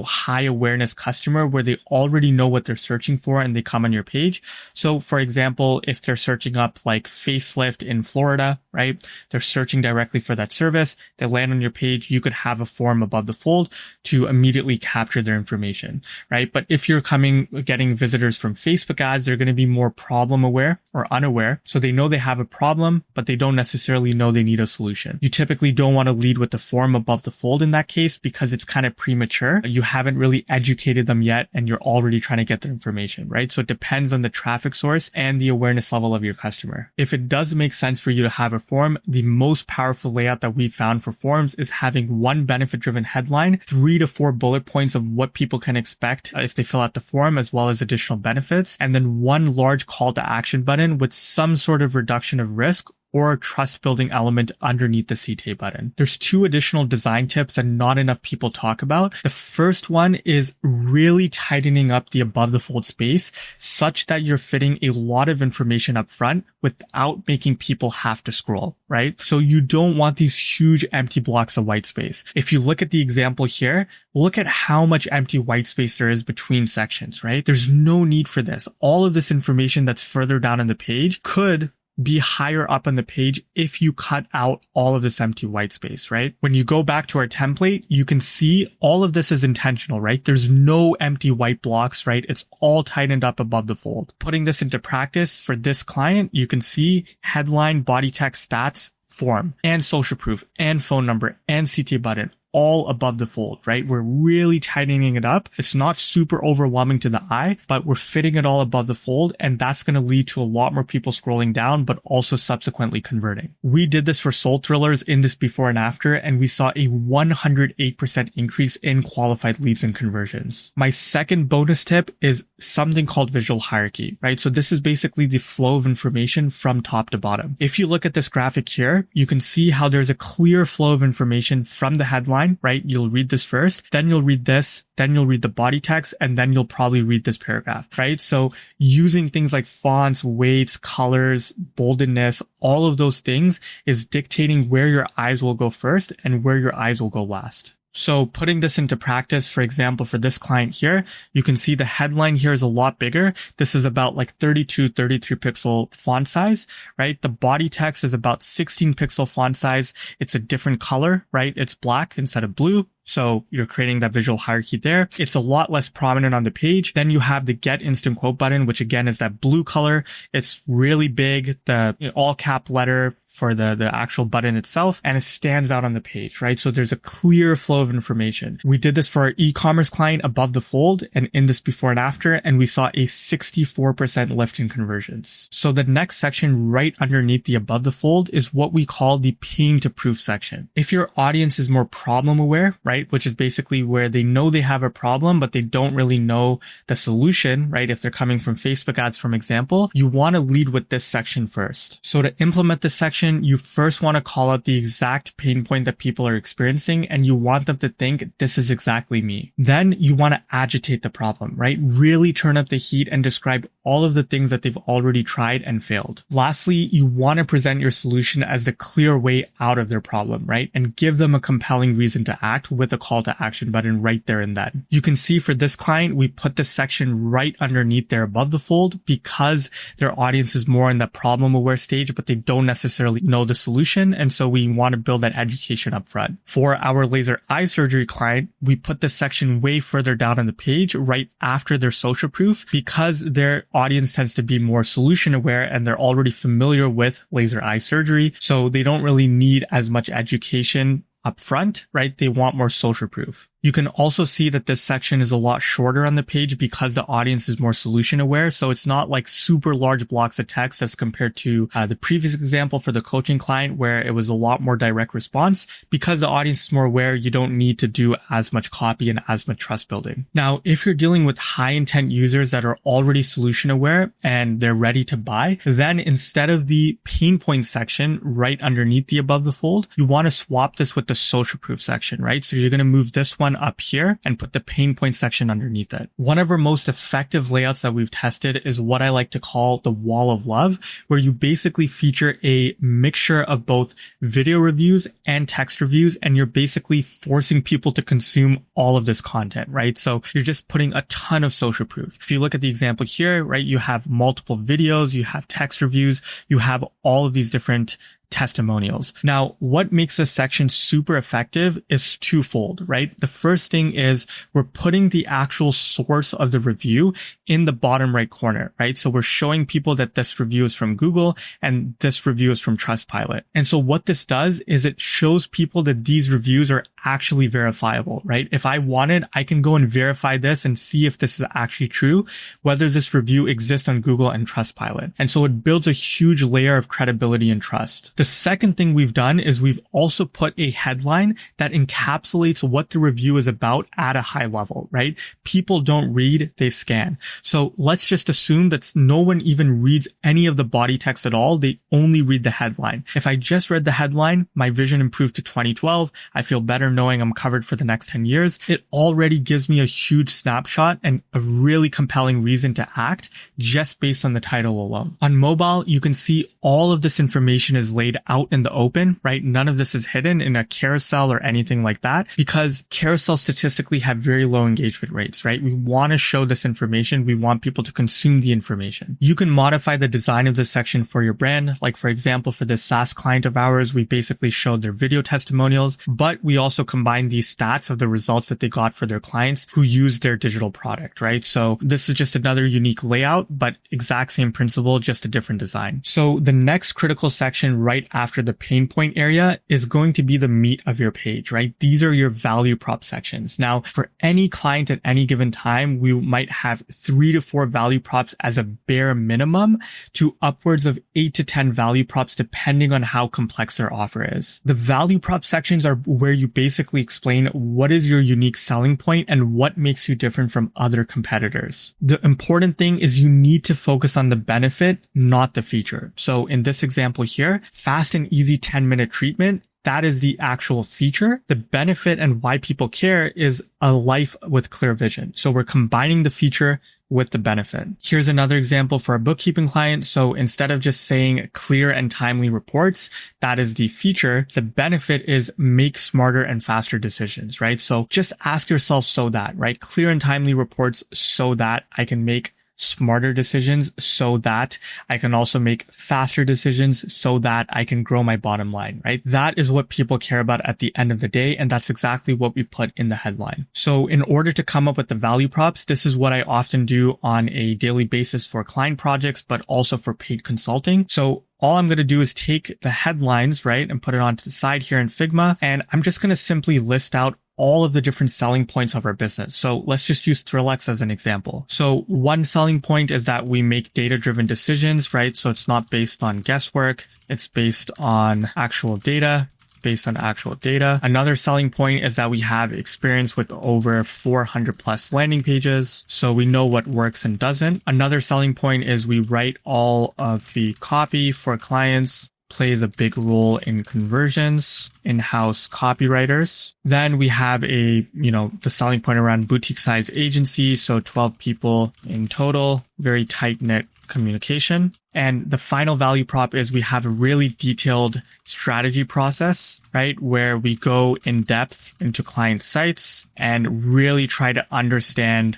high awareness customer where they already know what they're searching for and they come on your page. So for example, if they're searching up like facelift in Florida, right, they're searching directly for that service, they land on your page, you could have a form above the fold to immediately capture their information, right? But if you're getting visitors from Facebook ads, they're going to be more problem aware or unaware. So they know they have a problem, but they don't necessarily know they need a solution. You typically don't want to lead with the form above the fold in that case because it's kind of premature. You haven't really educated them yet and you're already trying to get their information, right? So it depends on the traffic source and the awareness level of your customer. If it does make sense for you to have a form, the most powerful layout that we've found for forms is having one benefit-driven headline, 3 to 4 bullet points of what people can expect if they fill out the form, as well as additional benefits, and then one large call to action button with some sort of reduction of risk or a trust building element underneath the CTA button. There's 2 additional design tips that not enough people talk about. The first one is really tightening up the above the fold space such that you're fitting a lot of information up front without making people have to scroll, right? So you don't want these huge empty blocks of white space. If you look at the example here, look at how much empty white space there is between sections, right? There's no need for this. All of this information that's further down on the page could be higher up on the page if you cut out all of this empty white space, right? When you go back to our template, you can see all of this is intentional, right? There's no empty white blocks, right? It's all tightened up above the fold. Putting this into practice for this client, you can see headline, body text, stats, form, and social proof, and phone number, and CTA button, all above the fold, right? We're really tightening it up. It's not super overwhelming to the eye, but we're fitting it all above the fold. And that's going to lead to a lot more people scrolling down, but also subsequently converting. We did this for soul thrillers in this before and after, and we saw a 108% increase in qualified leads and conversions. My second bonus tip is something called visual hierarchy, right? So this is basically the flow of information from top to bottom. If you look at this graphic here, you can see how there's a clear flow of information from the headline, right? You'll read this first, then you'll read this, then you'll read the body text, and then you'll probably read this paragraph, right? So using things like fonts, weights, colors, boldness, all of those things is dictating where your eyes will go first and where your eyes will go last. So putting this into practice, for example, for this client here, you can see the headline here is a lot bigger. This is about like 32, 33 pixel font size, right? The body text is about 16 pixel font size. It's a different color, right? It's black instead of blue. So you're creating that visual hierarchy there. It's a lot less prominent on the page. Then you have the get instant quote button, which again is that blue color. It's really big, the all cap letter for the actual button itself, and it stands out on the page, right? So there's a clear flow of information. We did this for our e-commerce client above the fold and in this before and after, and we saw a 64% lift in conversions. So the next section right underneath the above the fold is what we call the pain to proof section. If your audience is more problem aware, right, which is basically where they know they have a problem, but they don't really know the solution, right? If they're coming from Facebook ads, for example, you want to lead with this section first. So to implement this section, you first want to call out the exact pain point that people are experiencing, and you want them to think, this is exactly me. Then you want to agitate the problem, right? Really turn up the heat and describe all of the things that they've already tried and failed. Lastly, you want to present your solution as the clear way out of their problem, right? And give them a compelling reason to act with a call to action button right there and then. You can see for this client, we put this section right underneath there above the fold because their audience is more in the problem aware stage, but they don't necessarily know the solution. And so we want to build that education up front. For our laser eye surgery client, we put this section way further down on the page right after their social proof because their audience tends to be more solution aware and they're already familiar with laser eye surgery. So they don't really need as much education up front, right? They want more social proof. You can also see that this section is a lot shorter on the page because the audience is more solution aware. So it's not like super large blocks of text as compared to the previous example for the coaching client where it was a lot more direct response. Because the audience is more aware, you don't need to do as much copy and as much trust building. Now, if you're dealing with high intent users that are already solution aware and they're ready to buy, then instead of the pain point section right underneath the above the fold, you want to swap this with the social proof section, right? So you're going to move this one up here and put the pain point section underneath it. One of our most effective layouts that we've tested is what I like to call the wall of love, where you basically feature a mixture of both video reviews and text reviews, and you're basically forcing people to consume all of this content, right? So you're just putting a ton of social proof. If you look at the example here, right, you have multiple videos, you have text reviews, you have all of these different testimonials. Now, what makes this section super effective is twofold, right? The first thing is we're putting the actual source of the review in the bottom right corner, right? So we're showing people that this review is from Google and this review is from Trustpilot. And so what this does is it shows people that these reviews are actually verifiable, right? If I wanted, I can go and verify this and see if this is actually true, whether this review exists on Google and Trustpilot. And so it builds a huge layer of credibility and trust. The second thing we've done is we've also put a headline that encapsulates what the review is about at a high level, right? People don't read, they scan. So let's just assume that no one even reads any of the body text at all. They only read the headline. If I just read the headline, my vision improved to 2012. I feel better knowing I'm covered for the next 10 years. It already gives me a huge snapshot and a really compelling reason to act just based on the title alone. On mobile, you can see all of this information is laid out in the open, right? None of this is hidden in a carousel or anything like that because carousels statistically have very low engagement rates, right? We want to show this information. We want people to consume the information. You can modify the design of this section for your brand. Like for example, for this SaaS client of ours, we basically showed their video testimonials, but we also combined these stats of the results that they got for their clients who used their digital product, right? So this is just another unique layout, but exact same principle, just a different design. So the next critical section right after the pain point area is going to be the meat of your page, right? These are your value prop sections. Now, for any client at any given time, we might have 3 to 4 value props as a bare minimum to upwards of 8 to 10 value props, depending on how complex their offer is. The value prop sections are where you basically explain what is your unique selling point and what makes you different from other competitors. The important thing is you need to focus on the benefit, not the feature. So in this example here, fast and easy 10-minute treatment, that is the actual feature. The benefit and why people care is a life with clear vision. So we're combining the feature with the benefit. Here's another example for a bookkeeping client. So instead of just saying clear and timely reports, that is the feature. The benefit is make smarter and faster decisions, right? So just ask yourself so that, right? Clear and timely reports so that I can make smarter decisions so that I can also make faster decisions so that I can grow my bottom line, right? That is what people care about at the end of the day. And that's exactly what we put in the headline. So in order to come up with the value props, this is what I often do on a daily basis for client projects, but also for paid consulting. So all I'm going to do is take the headlines, right, and put it onto the side here in Figma. And I'm just going to simply list out all of the different selling points of our business. So let's just use Thrillex as an example. So one selling point is that we make data-driven decisions, right? So it's not based on guesswork. It's based on actual data. Another selling point is that we have experience with over 400 plus landing pages. So we know what works and doesn't. Another selling point is we write all of the copy for clients, plays a big role in conversions, in-house copywriters. Then we have the selling point around boutique size agency. So 12 people in total, very tight-knit communication. And the final value prop is we have a really detailed strategy process, right? Where we go in depth into client sites and really try to understand,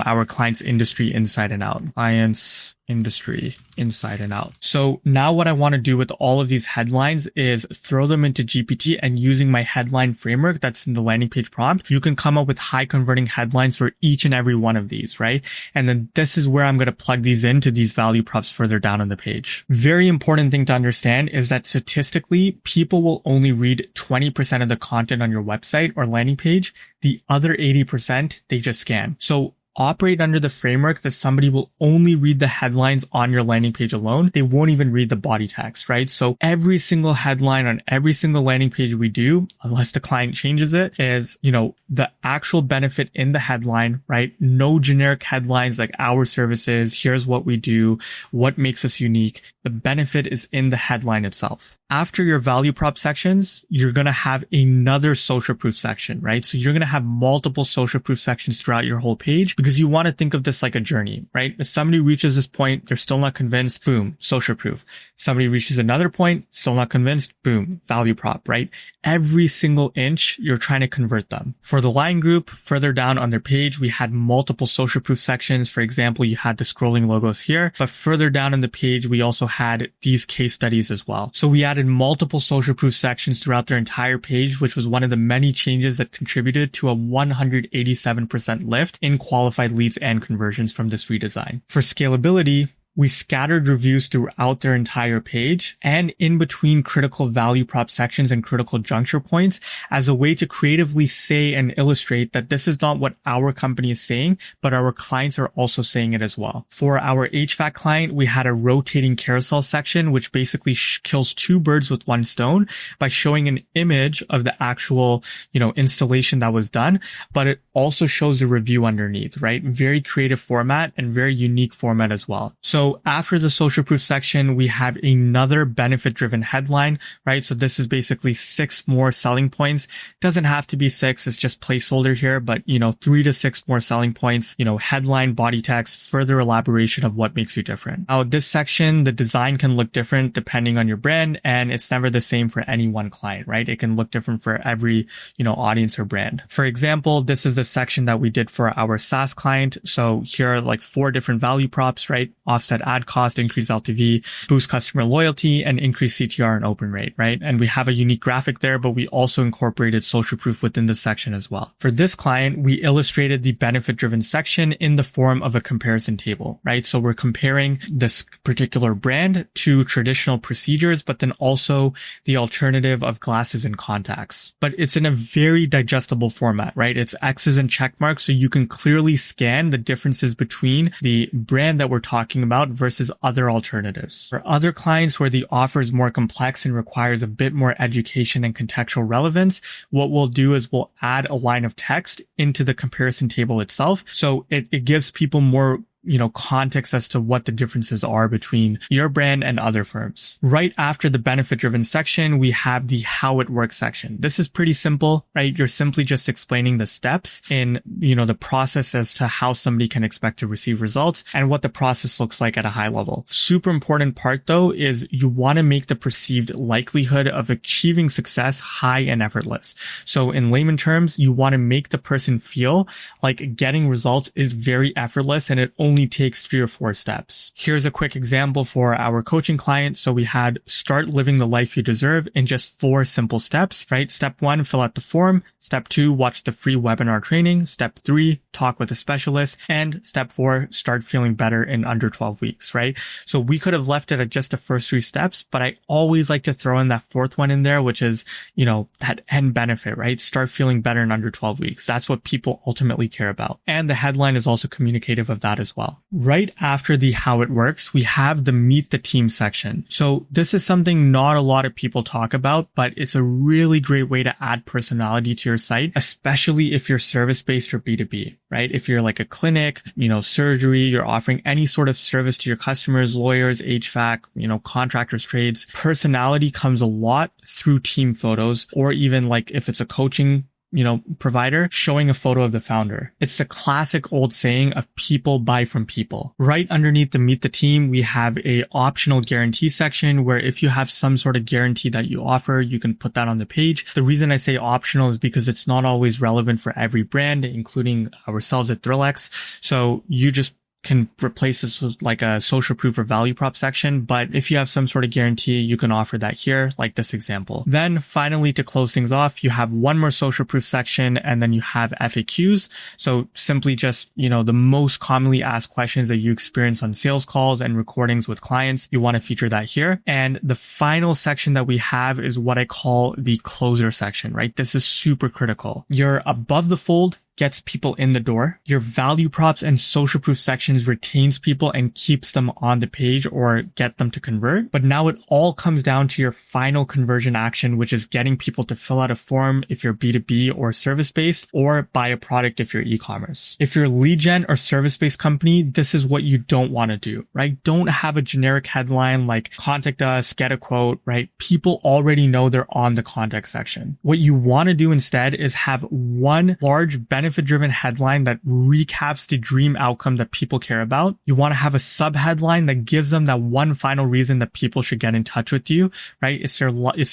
our client's industry inside and out. So now what I want to do with all of these headlines is throw them into GPT, and using my headline framework that's in the landing page prompt, you can come up with high converting headlines for each and every one of these, right? And then this is where I'm going to plug these into these value props further down on the page. Very important thing to understand is that statistically, people will only read 20% of the content on your website or landing page. The other 80%, they just scan. So operate under the framework that somebody will only read the headlines on your landing page alone. They won't even read the body text, right? So every single headline on every single landing page we do, unless the client changes it, is, the actual benefit in the headline, right? No generic headlines like our services. Here's what we do. What makes us unique. The benefit is in the headline itself. After your value prop sections, you're going to have another social proof section, right? So you're going to have multiple social proof sections throughout your whole page because you want to think of this like a journey, right? If somebody reaches this point, they're still not convinced, boom, social proof. Somebody reaches another point, still not convinced, boom, value prop, right? Every single inch, you're trying to convert them. For the line group, further down on their page, we had multiple social proof sections. For example, you had the scrolling logos here, but further down on the page, we also had these case studies as well. So we added multiple social proof sections throughout their entire page, which was one of the many changes that contributed to a 187% lift in qualified leads and conversions from this redesign. For scalability, we scattered reviews throughout their entire page and in between critical value prop sections and critical juncture points as a way to creatively say and illustrate that this is not what our company is saying, but our clients are also saying it as well. For our HVAC client, we had a rotating carousel section, which basically kills two birds with one stone by showing an image of the actual, installation that was done, but it also shows the review underneath, right? Very creative format and very unique format as well. So after the social proof section, we have another benefit-driven headline, right? So this is basically 6 more selling points. Doesn't have to be 6. It's just placeholder here, but 3 to 6 more selling points, headline, body text, further elaboration of what makes you different. Now, this section, the design can look different depending on your brand, and it's never the same for any one client, right? It can look different for every, audience or brand. For example, this is the section that we did for our SaaS client. So here are like 4 different value props, right? Offset ad cost, increase LTV, boost customer loyalty, and increase CTR and open rate, right? And we have a unique graphic there, but we also incorporated social proof within the section as well. For this client, we illustrated the benefit-driven section in the form of a comparison table, right? So we're comparing this particular brand to traditional procedures, but then also the alternative of glasses and contacts. But it's in a very digestible format, right? It's X's and check marks, so you can clearly scan the differences between the brand that we're talking about versus other alternatives. For other clients where the offer is more complex and requires a bit more education and contextual relevance, what we'll do is we'll add a line of text into the comparison table itself. So it gives people more context as to what the differences are between your brand and other firms. Right after the benefit-driven section, we have the how it works section. This is pretty simple, right? You're simply just explaining the steps in, the process as to how somebody can expect to receive results and what the process looks like at a high level. Super important part though is you want to make the perceived likelihood of achieving success high and effortless. So in layman terms, you want to make the person feel like getting results is very effortless and it only only takes 3 or 4 steps. Here's a quick example for our coaching client. So we had start living the life you deserve in just 4 simple steps, right? Step 1, fill out the form. Step 2, watch the free webinar training. Step 3, talk with a specialist. And step 4, start feeling better in under 12 weeks, right? So we could have left it at just the first 3 steps, but I always like to throw in that 4th one in there, which is, that end benefit, right? Start feeling better in under 12 weeks. That's what people ultimately care about. And the headline is also communicative of that as well. Right after the how it works, we have the meet the team section. So this is something not a lot of people talk about, but it's a really great way to add personality to your site, especially if you're service-based or B2B, right? If you're like a clinic, surgery, you're offering any sort of service to your customers, lawyers, HVAC, contractors, trades. Personality comes a lot through team photos, or even like if it's a coaching provider, showing a photo of the founder. It's the classic old saying of people buy from people. Right underneath the meet the team, we have a optional guarantee section where if you have some sort of guarantee that you offer, you can put that on the page. The reason I say optional is because it's not always relevant for every brand, including ourselves at ThrillX. So you just can replace this with like a social proof or value prop section. But if you have some sort of guarantee, you can offer that here, like this example. Then finally, to close things off, you have one more social proof section, and then you have FAQs. So simply just, the most commonly asked questions that you experience on sales calls and recordings with clients. You want to feature that here. And the final section that we have is what I call the closer section, right? This is super critical. You're above the fold gets people in the door. Your value props and social proof sections retains people and keeps them on the page or get them to convert. But now it all comes down to your final conversion action, which is getting people to fill out a form if you're B2B or service-based, or buy a product if you're e-commerce. If you're a lead gen or service-based company, this is what you don't want to do, right? Don't have a generic headline like contact us, get a quote, right? People already know they're on the contact section. What you want to do instead is have one large benefit-driven headline that recaps the dream outcome that people care about. You want to have a sub-headline that gives them that one final reason that people should get in touch with you, right? It's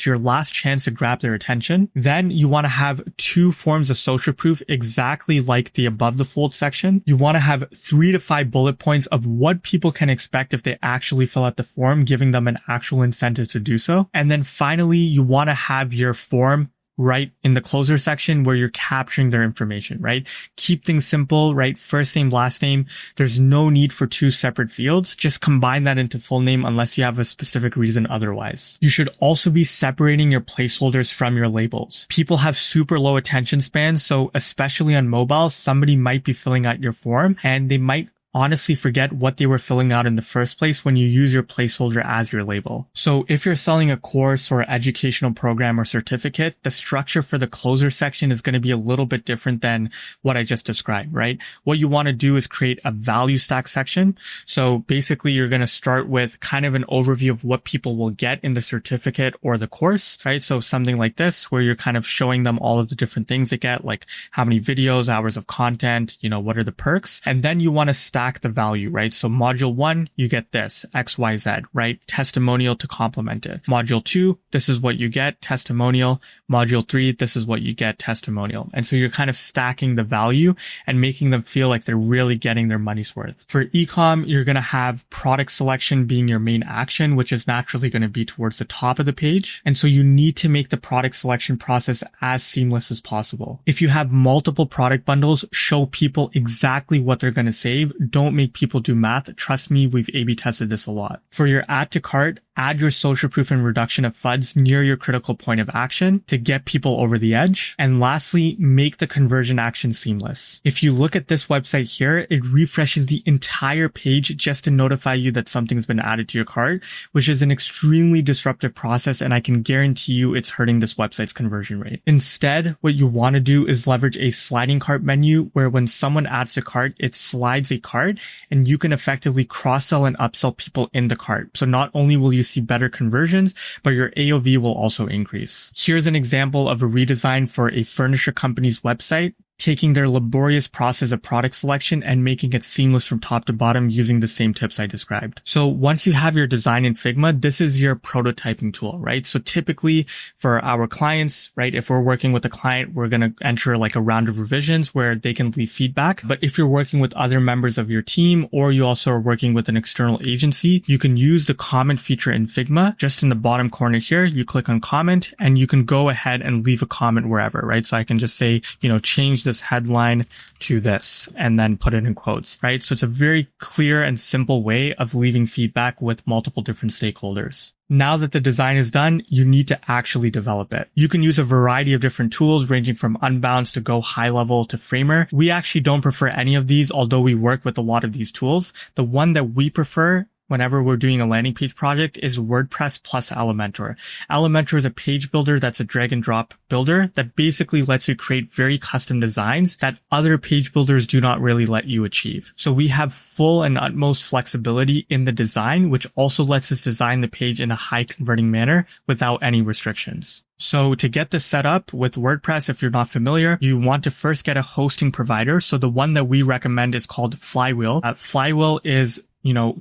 your last chance to grab their attention. Then you want to have 2 forms of social proof, exactly like the above the fold section. You want to have 3 to 5 bullet points of what people can expect if they actually fill out the form, giving them an actual incentive to do so. And then finally, you want to have your form right in the closer section where you're capturing their information, right? Keep things simple, right? First name, last name. There's no need for 2 separate fields. Just combine that into full name unless you have a specific reason otherwise. You should also be separating your placeholders from your labels. People have super low attention spans, so especially on mobile, somebody might be filling out your form and they might honestly forget what they were filling out in the first place when you use your placeholder as your label. So if you're selling a course or educational program or certificate, the structure for the closer section is going to be a little bit different than what I just described, right? What you want to do is create a value stack section. So basically you're going to start with kind of an overview of what people will get in the certificate or the course, right? So something like this, where you're kind of showing them all of the different things they get, like how many videos, hours of content, what are the perks? And then you want to stack the value, right? So module 1, you get this, XYZ, right? Testimonial to complement it. Module 2, this is what you get, testimonial. Module 3, this is what you get, testimonial. And so you're kind of stacking the value and making them feel like they're really getting their money's worth. For ecom, you're going to have product selection being your main action, which is naturally going to be towards the top of the page. And so you need to make the product selection process as seamless as possible. If you have multiple product bundles, show people exactly what they're going to save. Don't make people do math. Trust me, we've A/B tested this a lot. For your add to cart, add your social proof and reduction of FUDs near your critical point of action to get people over the edge. And lastly, make the conversion action seamless. If you look at this website here, it refreshes the entire page just to notify you that something's been added to your cart, which is an extremely disruptive process, and I can guarantee you it's hurting this website's conversion rate. Instead, what you want to do is leverage a sliding cart menu where when someone adds a cart, it slides a cart and you can effectively cross-sell and upsell people in the cart. So not only will you see better conversions, but your AOV will also increase. Here's an example of a redesign for a furniture company's website. taking their laborious process of product selection and making it seamless from top to bottom using the same tips I described. So once you have your design in Figma, this is your prototyping tool, right? So typically for our clients, right, if we're working with a client, we're going to enter like a round of revisions where they can leave feedback. But if you're working with other members of your team, or you also are working with an external agency, you can use the comment feature in Figma. Just in the bottom corner here, you click on comment and you can go ahead and leave a comment wherever, right? So I can just say, change this headline to this and then put it in quotes, right? So it's a very clear and simple way of leaving feedback with multiple different stakeholders. Now that the design is done, you need to actually develop it. You can use a variety of different tools ranging from Unbounce to Go High Level to Framer. We actually don't prefer any of these, although we work with a lot of these tools. The one that we prefer whenever we're doing a landing page project is WordPress plus Elementor. Elementor is a page builder that's a drag and drop builder that basically lets you create very custom designs that other page builders do not really let you achieve. So we have full and utmost flexibility in the design, which also lets us design the page in a high converting manner without any restrictions. So to get this set up with WordPress, if you're not familiar, you want to first get a hosting provider. So the one that we recommend is called Flywheel. Flywheel is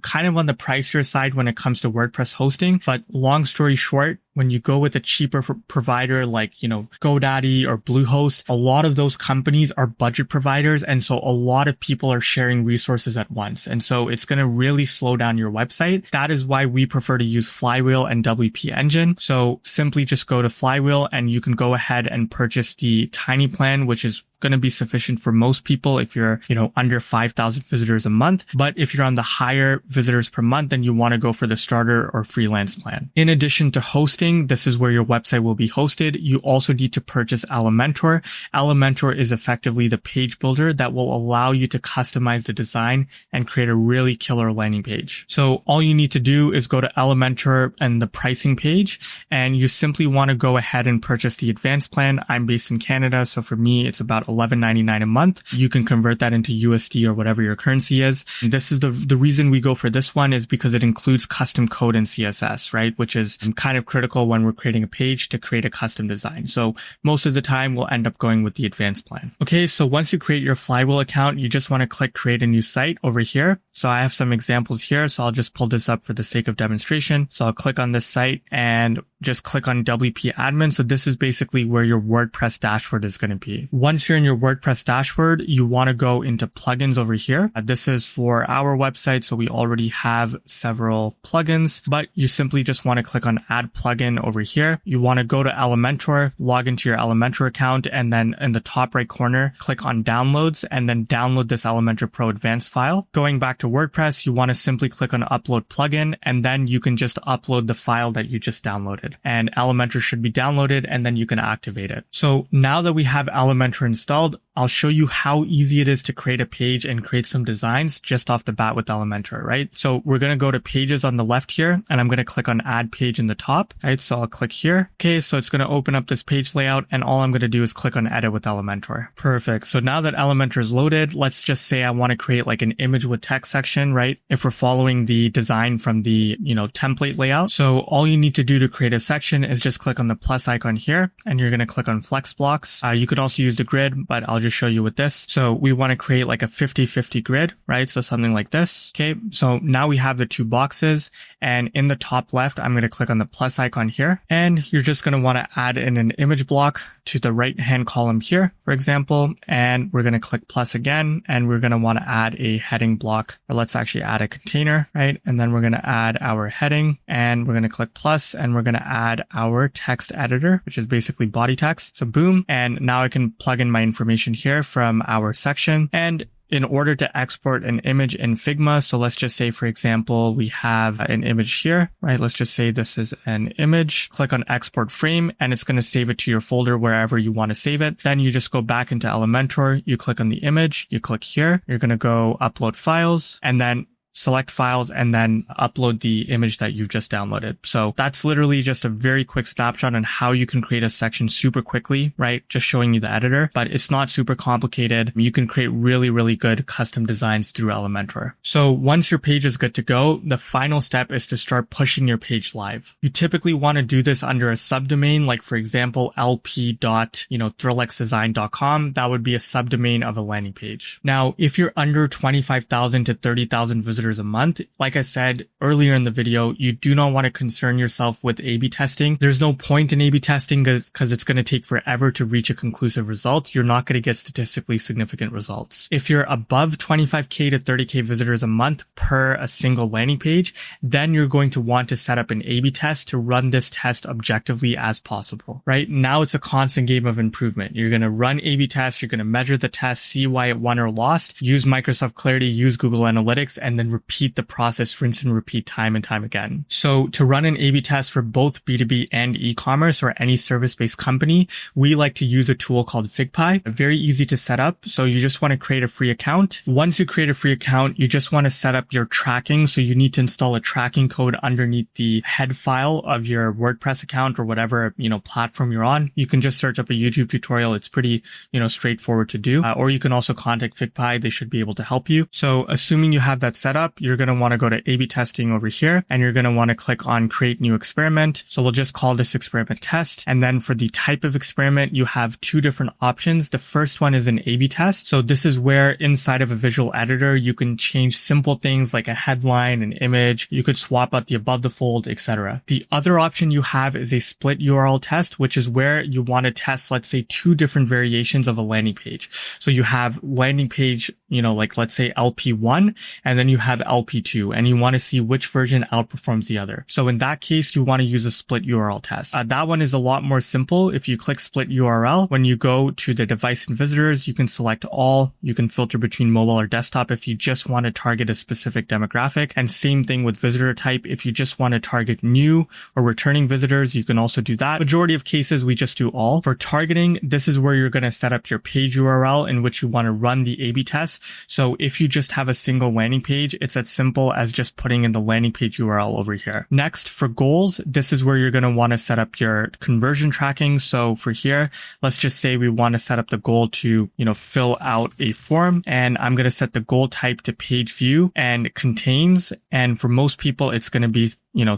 kind of on the pricier side when it comes to WordPress hosting. But long story short, when you go with a cheaper provider like, GoDaddy or Bluehost, a lot of those companies are budget providers. And so a lot of people are sharing resources at once. And so it's going to really slow down your website. That is why we prefer to use Flywheel and WP Engine. So simply just go to Flywheel and you can go ahead and purchase the tiny plan, which is going to be sufficient for most people if you're, under 5,000 visitors a month. But if you're on the higher visitors per month, then you want to go for the starter or freelance plan. In addition to hosting, this is where your website will be hosted. You also need to purchase Elementor. Elementor is effectively the page builder that will allow you to customize the design and create a really killer landing page. So all you need to do is go to Elementor and the pricing page, and you simply want to go ahead and purchase the advanced plan. I'm based in Canada, so for me, it's about $11.99 a month. You can convert that into USD or whatever your currency is. And this is the reason we go for this one is because it includes custom code and CSS, right? Which is kind of critical when we're creating a page to create a custom design. So most of the time we'll end up going with the advanced plan. Okay. So once you create your Flywheel account, you just want to click create a new site over here. So I have some examples here. So I'll just pull this up for the sake of demonstration. So I'll click on this site and just click on WP admin. So this is basically where your WordPress dashboard is going to be. Once you're in your WordPress dashboard, you want to go into plugins over here. This is for our website. So we already have several plugins, but you simply just want to click on add plugin over here. You want to go to Elementor, log into your Elementor account, and then in the top right corner, click on downloads and then download this Elementor Pro advanced file. Going back to WordPress, you want to simply click on upload plugin, and then you can just upload the file that you just downloaded. And Elementor should be downloaded, and then you can activate it. So now that we have Elementor installed, I'll show you how easy it is to create a page and create some designs just off the bat with Elementor, right? So we're going to go to pages on the left here, and I'm going to click on add page in the top, right? So I'll click here. Okay. So it's going to open up this page layout, and all I'm going to do is click on edit with Elementor. Perfect. So now that Elementor is loaded, let's just say I want to create like an image with text section, right? If we're following the design from the, template layout. So all you need to do to create a section is just click on the plus icon here, and you're going to click on flex blocks. You could also use the grid, but I'll just show you with this. So we want to create like a 50-50 grid, right? So something like this. Okay. So now we have the two boxes, and in the top left, I'm going to click on the plus icon here, and you're just going to want to add in an image block to the right hand column here, for example, and we're going to click plus again, and we're going to want to add a heading block, or let's actually add a container, right? And then we're going to add our heading, and we're going to click plus, and we're going to add our text editor, which is basically body text. So boom. And now I can plug in my information here from our section. And in order to export an image in Figma, so let's just say, for example, we have an image here, right? Let's just say this is an image. Click on export frame, and it's going to save it to your folder wherever you want to save it. Then you just go back into Elementor, you click on the image, you click here, you're going to go upload files, and then select files, and then upload the image that you've just downloaded. So that's literally just a very quick snapshot on how you can create a section super quickly, right? Just showing you the editor, but it's not super complicated. You can create really, really good custom designs through Elementor. So once your page is good to go, the final step is to start pushing your page live. You typically want to do this under a subdomain, like for example, lp.thrillxdesign.com. That would be a subdomain of a landing page. Now, if you're under 25,000 to 30,000 visitors a month, like I said earlier in the video, you do not want to concern yourself with A/B testing. There's no point in A/B testing because it's going to take forever to reach a conclusive result. You're not going to get statistically significant results. If you're above 25K to 30K visitors a month per a single landing page, then you're going to want to set up an A/B test to run this test objectively as possible, right? Now it's a constant game of improvement. You're going to run A/B tests. You're going to measure the test, see why it won or lost, use Microsoft Clarity, use Google Analytics, and then repeat the process, rinse and repeat time and time again. So to run an A/B test for both B2B and e-commerce or any service-based company, we like to use a tool called Figma. Very easy to set up. So you just want to create a free account. Once you create a free account, you just want to set up your tracking. So you need to install a tracking code underneath the head file of your WordPress account or whatever, platform you're on. You can just search up a YouTube tutorial. It's pretty, straightforward to do. Or you can also contact Figma. They should be able to help you. So assuming you have that set up, you're going to want to go to A/B testing over here, and you're going to want to click on create new experiment. So we'll just call this experiment test. And then for the type of experiment, you have two different options. The first one is an A/B test. So this is where inside of a visual editor, you can change simple things like a headline, an image. You could swap out the above the fold, etc. The other option you have is a split URL test, which is where you want to test, let's say, two different variations of a landing page. So you have landing page, like let's say LP1, and then you have LP2, and you want to see which version outperforms the other. So in that case, you want to use a split URL test. That one is a lot more simple. If you click split URL, when you go to the device and visitors, you can select all. You can filter between mobile or desktop if you just want to target a specific demographic. And same thing with visitor type. If you just want to target new or returning visitors, you can also do that. Majority of cases, we just do all. For targeting, this is where you're going to set up your page URL in which you want to run the A/B test. So if you just have a single landing page, it's as simple as just putting in the landing page URL over here. Next, for goals, this is where you're going to want to set up your conversion tracking. So for here, let's just say we want to set up the goal to, fill out a form, and I'm going to set the goal type to page view and contains. And for most people, it's going to be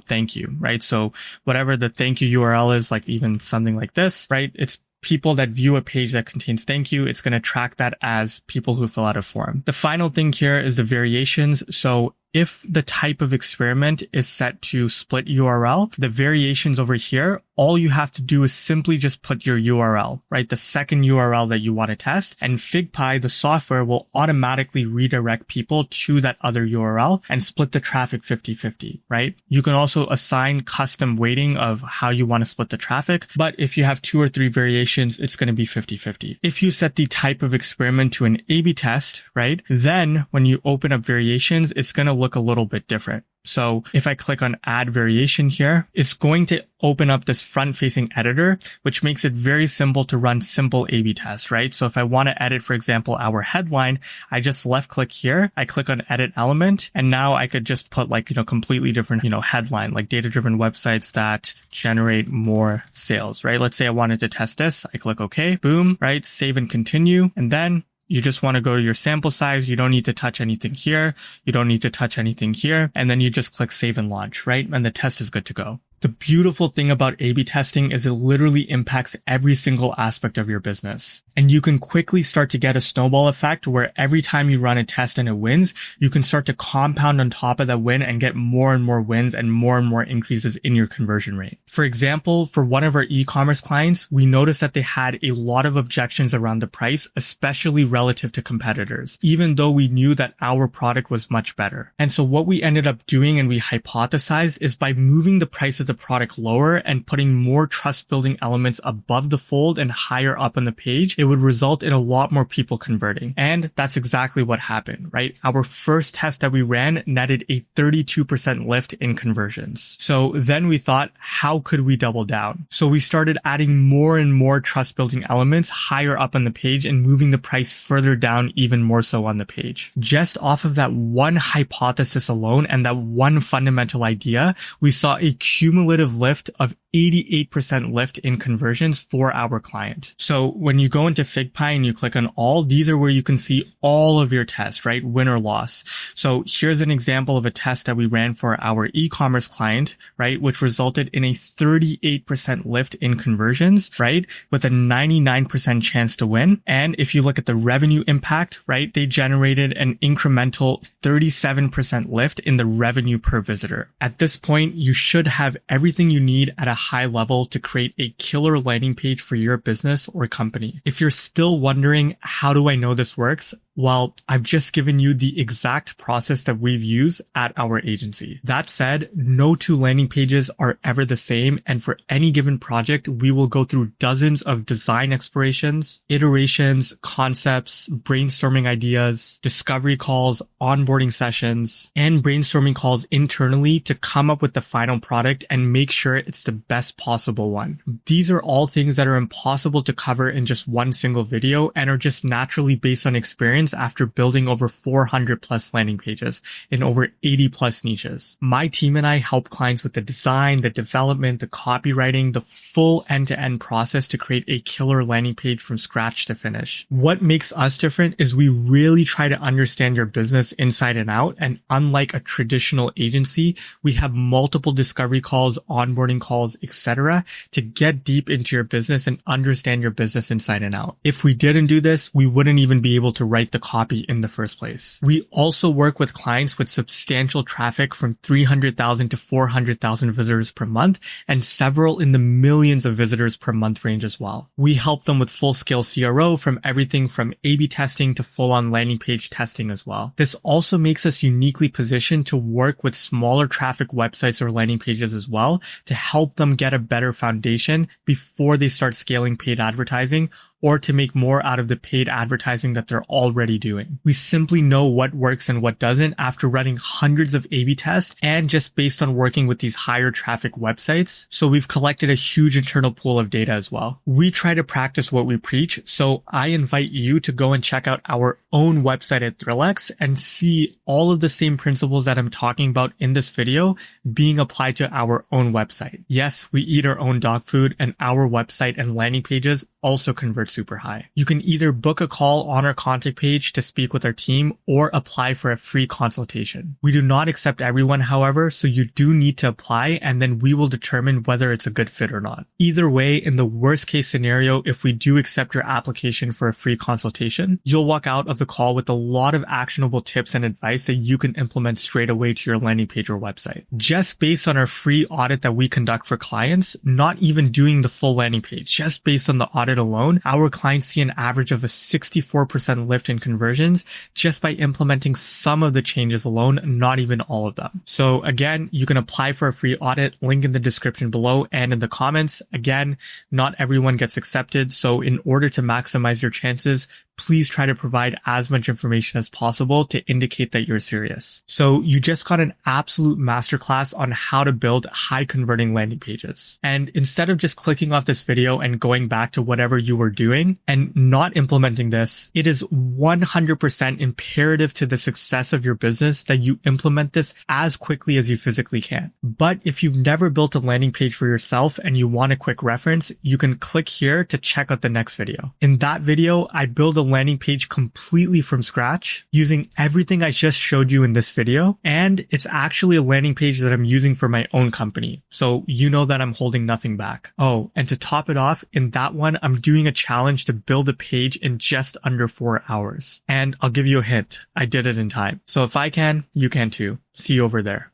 thank you, right? So whatever the thank you URL is, like even something like this, right? It's people that view a page that contains thank you. It's going to track that as people who fill out a form. The final thing here is the variations. So if the type of experiment is set to split URL, the variations over here, all you have to do is simply just put your URL, right? The second URL that you want to test, and Figma, the software, will automatically redirect people to that other URL and split the traffic 50-50, right? You can also assign custom weighting of how you want to split the traffic, but if you have 2 or 3 variations, it's going to be 50-50. If you set the type of experiment to an A/B test, right? Then when you open up variations, it's going to look a little bit different. So if I click on add variation here, it's going to open up this front facing editor, which makes it very simple to run simple A/B tests, right? So if I want to edit, for example, our headline, I just left click here, I click on edit element, and now I could just put completely different, headline, like data-driven websites that generate more sales, right? Let's say I wanted to test this. I click OK, boom, right? Save and continue. And then you just want to go to your sample size. You don't need to touch anything here. You don't need to touch anything here. And then you just click save and launch, right? And the test is good to go. The beautiful thing about A/B testing is it literally impacts every single aspect of your business. And you can quickly start to get a snowball effect where every time you run a test and it wins, you can start to compound on top of that win and get more and more wins and more increases in your conversion rate. For example, for one of our e-commerce clients, we noticed that they had a lot of objections around the price, especially relative to competitors, even though we knew that our product was much better. And so what we ended up doing, and we hypothesized, is by moving the price of the the product lower and putting more trust building elements above the fold and higher up on the page, it would result in a lot more people converting. And that's exactly what happened, right? Our first test that we ran netted a 32% lift in conversions. So then we thought, how could we double down? So we started adding more and more trust building elements higher up on the page and moving the price further down even more so on the page. Just off of that one hypothesis alone and that one fundamental idea, we saw a cumulative lift of 88% lift in conversions for our client. So when you go into Figma and you click on all, these are where you can see all of your tests, right? Win or loss. So here's an example of a test that we ran for our e-commerce client, right? Which resulted in a 38% lift in conversions, right? With a 99% chance to win. And if you look at the revenue impact, right? They generated an incremental 37% lift in the revenue per visitor. At this point, you should have everything you need at a high level to create a killer landing page for your business or company. If you're still wondering, how do I know this works? Well, I've just given you the exact process that we've used at our agency. That said, no two landing pages are ever the same, and for any given project, we will go through dozens of design explorations, iterations, concepts, brainstorming ideas, discovery calls, onboarding sessions, and brainstorming calls internally to come up with the final product and make sure it's the best possible one. These are all things that are impossible to cover in just one single video and are just naturally based on experience after building over 400 plus landing pages in over 80 plus niches. My team and I help clients with the design, the development, the copywriting, the full end-to-end process to create a killer landing page from scratch to finish. What makes us different is we really try to understand your business inside and out, and unlike a traditional agency, we have multiple discovery calls, onboarding calls, etc. to get deep into your business and understand your business inside and out. If we didn't do this, we wouldn't even be able to write the copy in the first place. We also work with clients with substantial traffic from 300,000 to 400,000 visitors per month and several in the millions of visitors per month range as well. We help them with full-scale CRO from everything from A/B testing to full-on landing page testing as well. This also makes us uniquely positioned to work with smaller traffic websites or landing pages as well to help them get a better foundation before they start scaling paid advertising or to make more out of the paid advertising that they're already doing. We simply know what works and what doesn't after running hundreds of A/B tests and just based on working with these higher traffic websites. So we've collected a huge internal pool of data as well. We try to practice what we preach. So I invite you to go and check out our own website at ThrillX and see all of the same principles that I'm talking about in this video being applied to our own website. Yes, we eat our own dog food and our website and landing pages also convert super high. You can either book a call on our contact page to speak with our team or apply for a free consultation. We do not accept everyone, however, so you do need to apply and then we will determine whether it's a good fit or not. Either way, in the worst case scenario, if we do accept your application for a free consultation, you'll walk out of the call with a lot of actionable tips and advice that you can implement straight away to your landing page or website. Just based on our free audit that we conduct for clients, not even doing the full landing page, just based on the audit alone, our clients see an average of a 64% lift in conversions just by implementing some of the changes alone, not even all of them. So again, you can apply for a free audit, link in the description below and in the comments. Again, not everyone gets accepted. So in order to maximize your chances, please try to provide as much information as possible to indicate that you're serious. So you just got an absolute masterclass on how to build high converting landing pages. And instead of just clicking off this video and going back to whatever you were doing and not implementing this, it is 100% imperative to the success of your business that you implement this as quickly as you physically can. But if you've never built a landing page for yourself and you want a quick reference, you can click here to check out the next video. In that video, I build a landing page completely from scratch using everything I just showed you in this video. And it's actually a landing page that I'm using for my own company. So you know that I'm holding nothing back. Oh, and to top it off, in that one, I'm doing a challenge to build a page in just under 4 hours. And I'll give you a hint. I did it in time. So if I can, you can too. See you over there.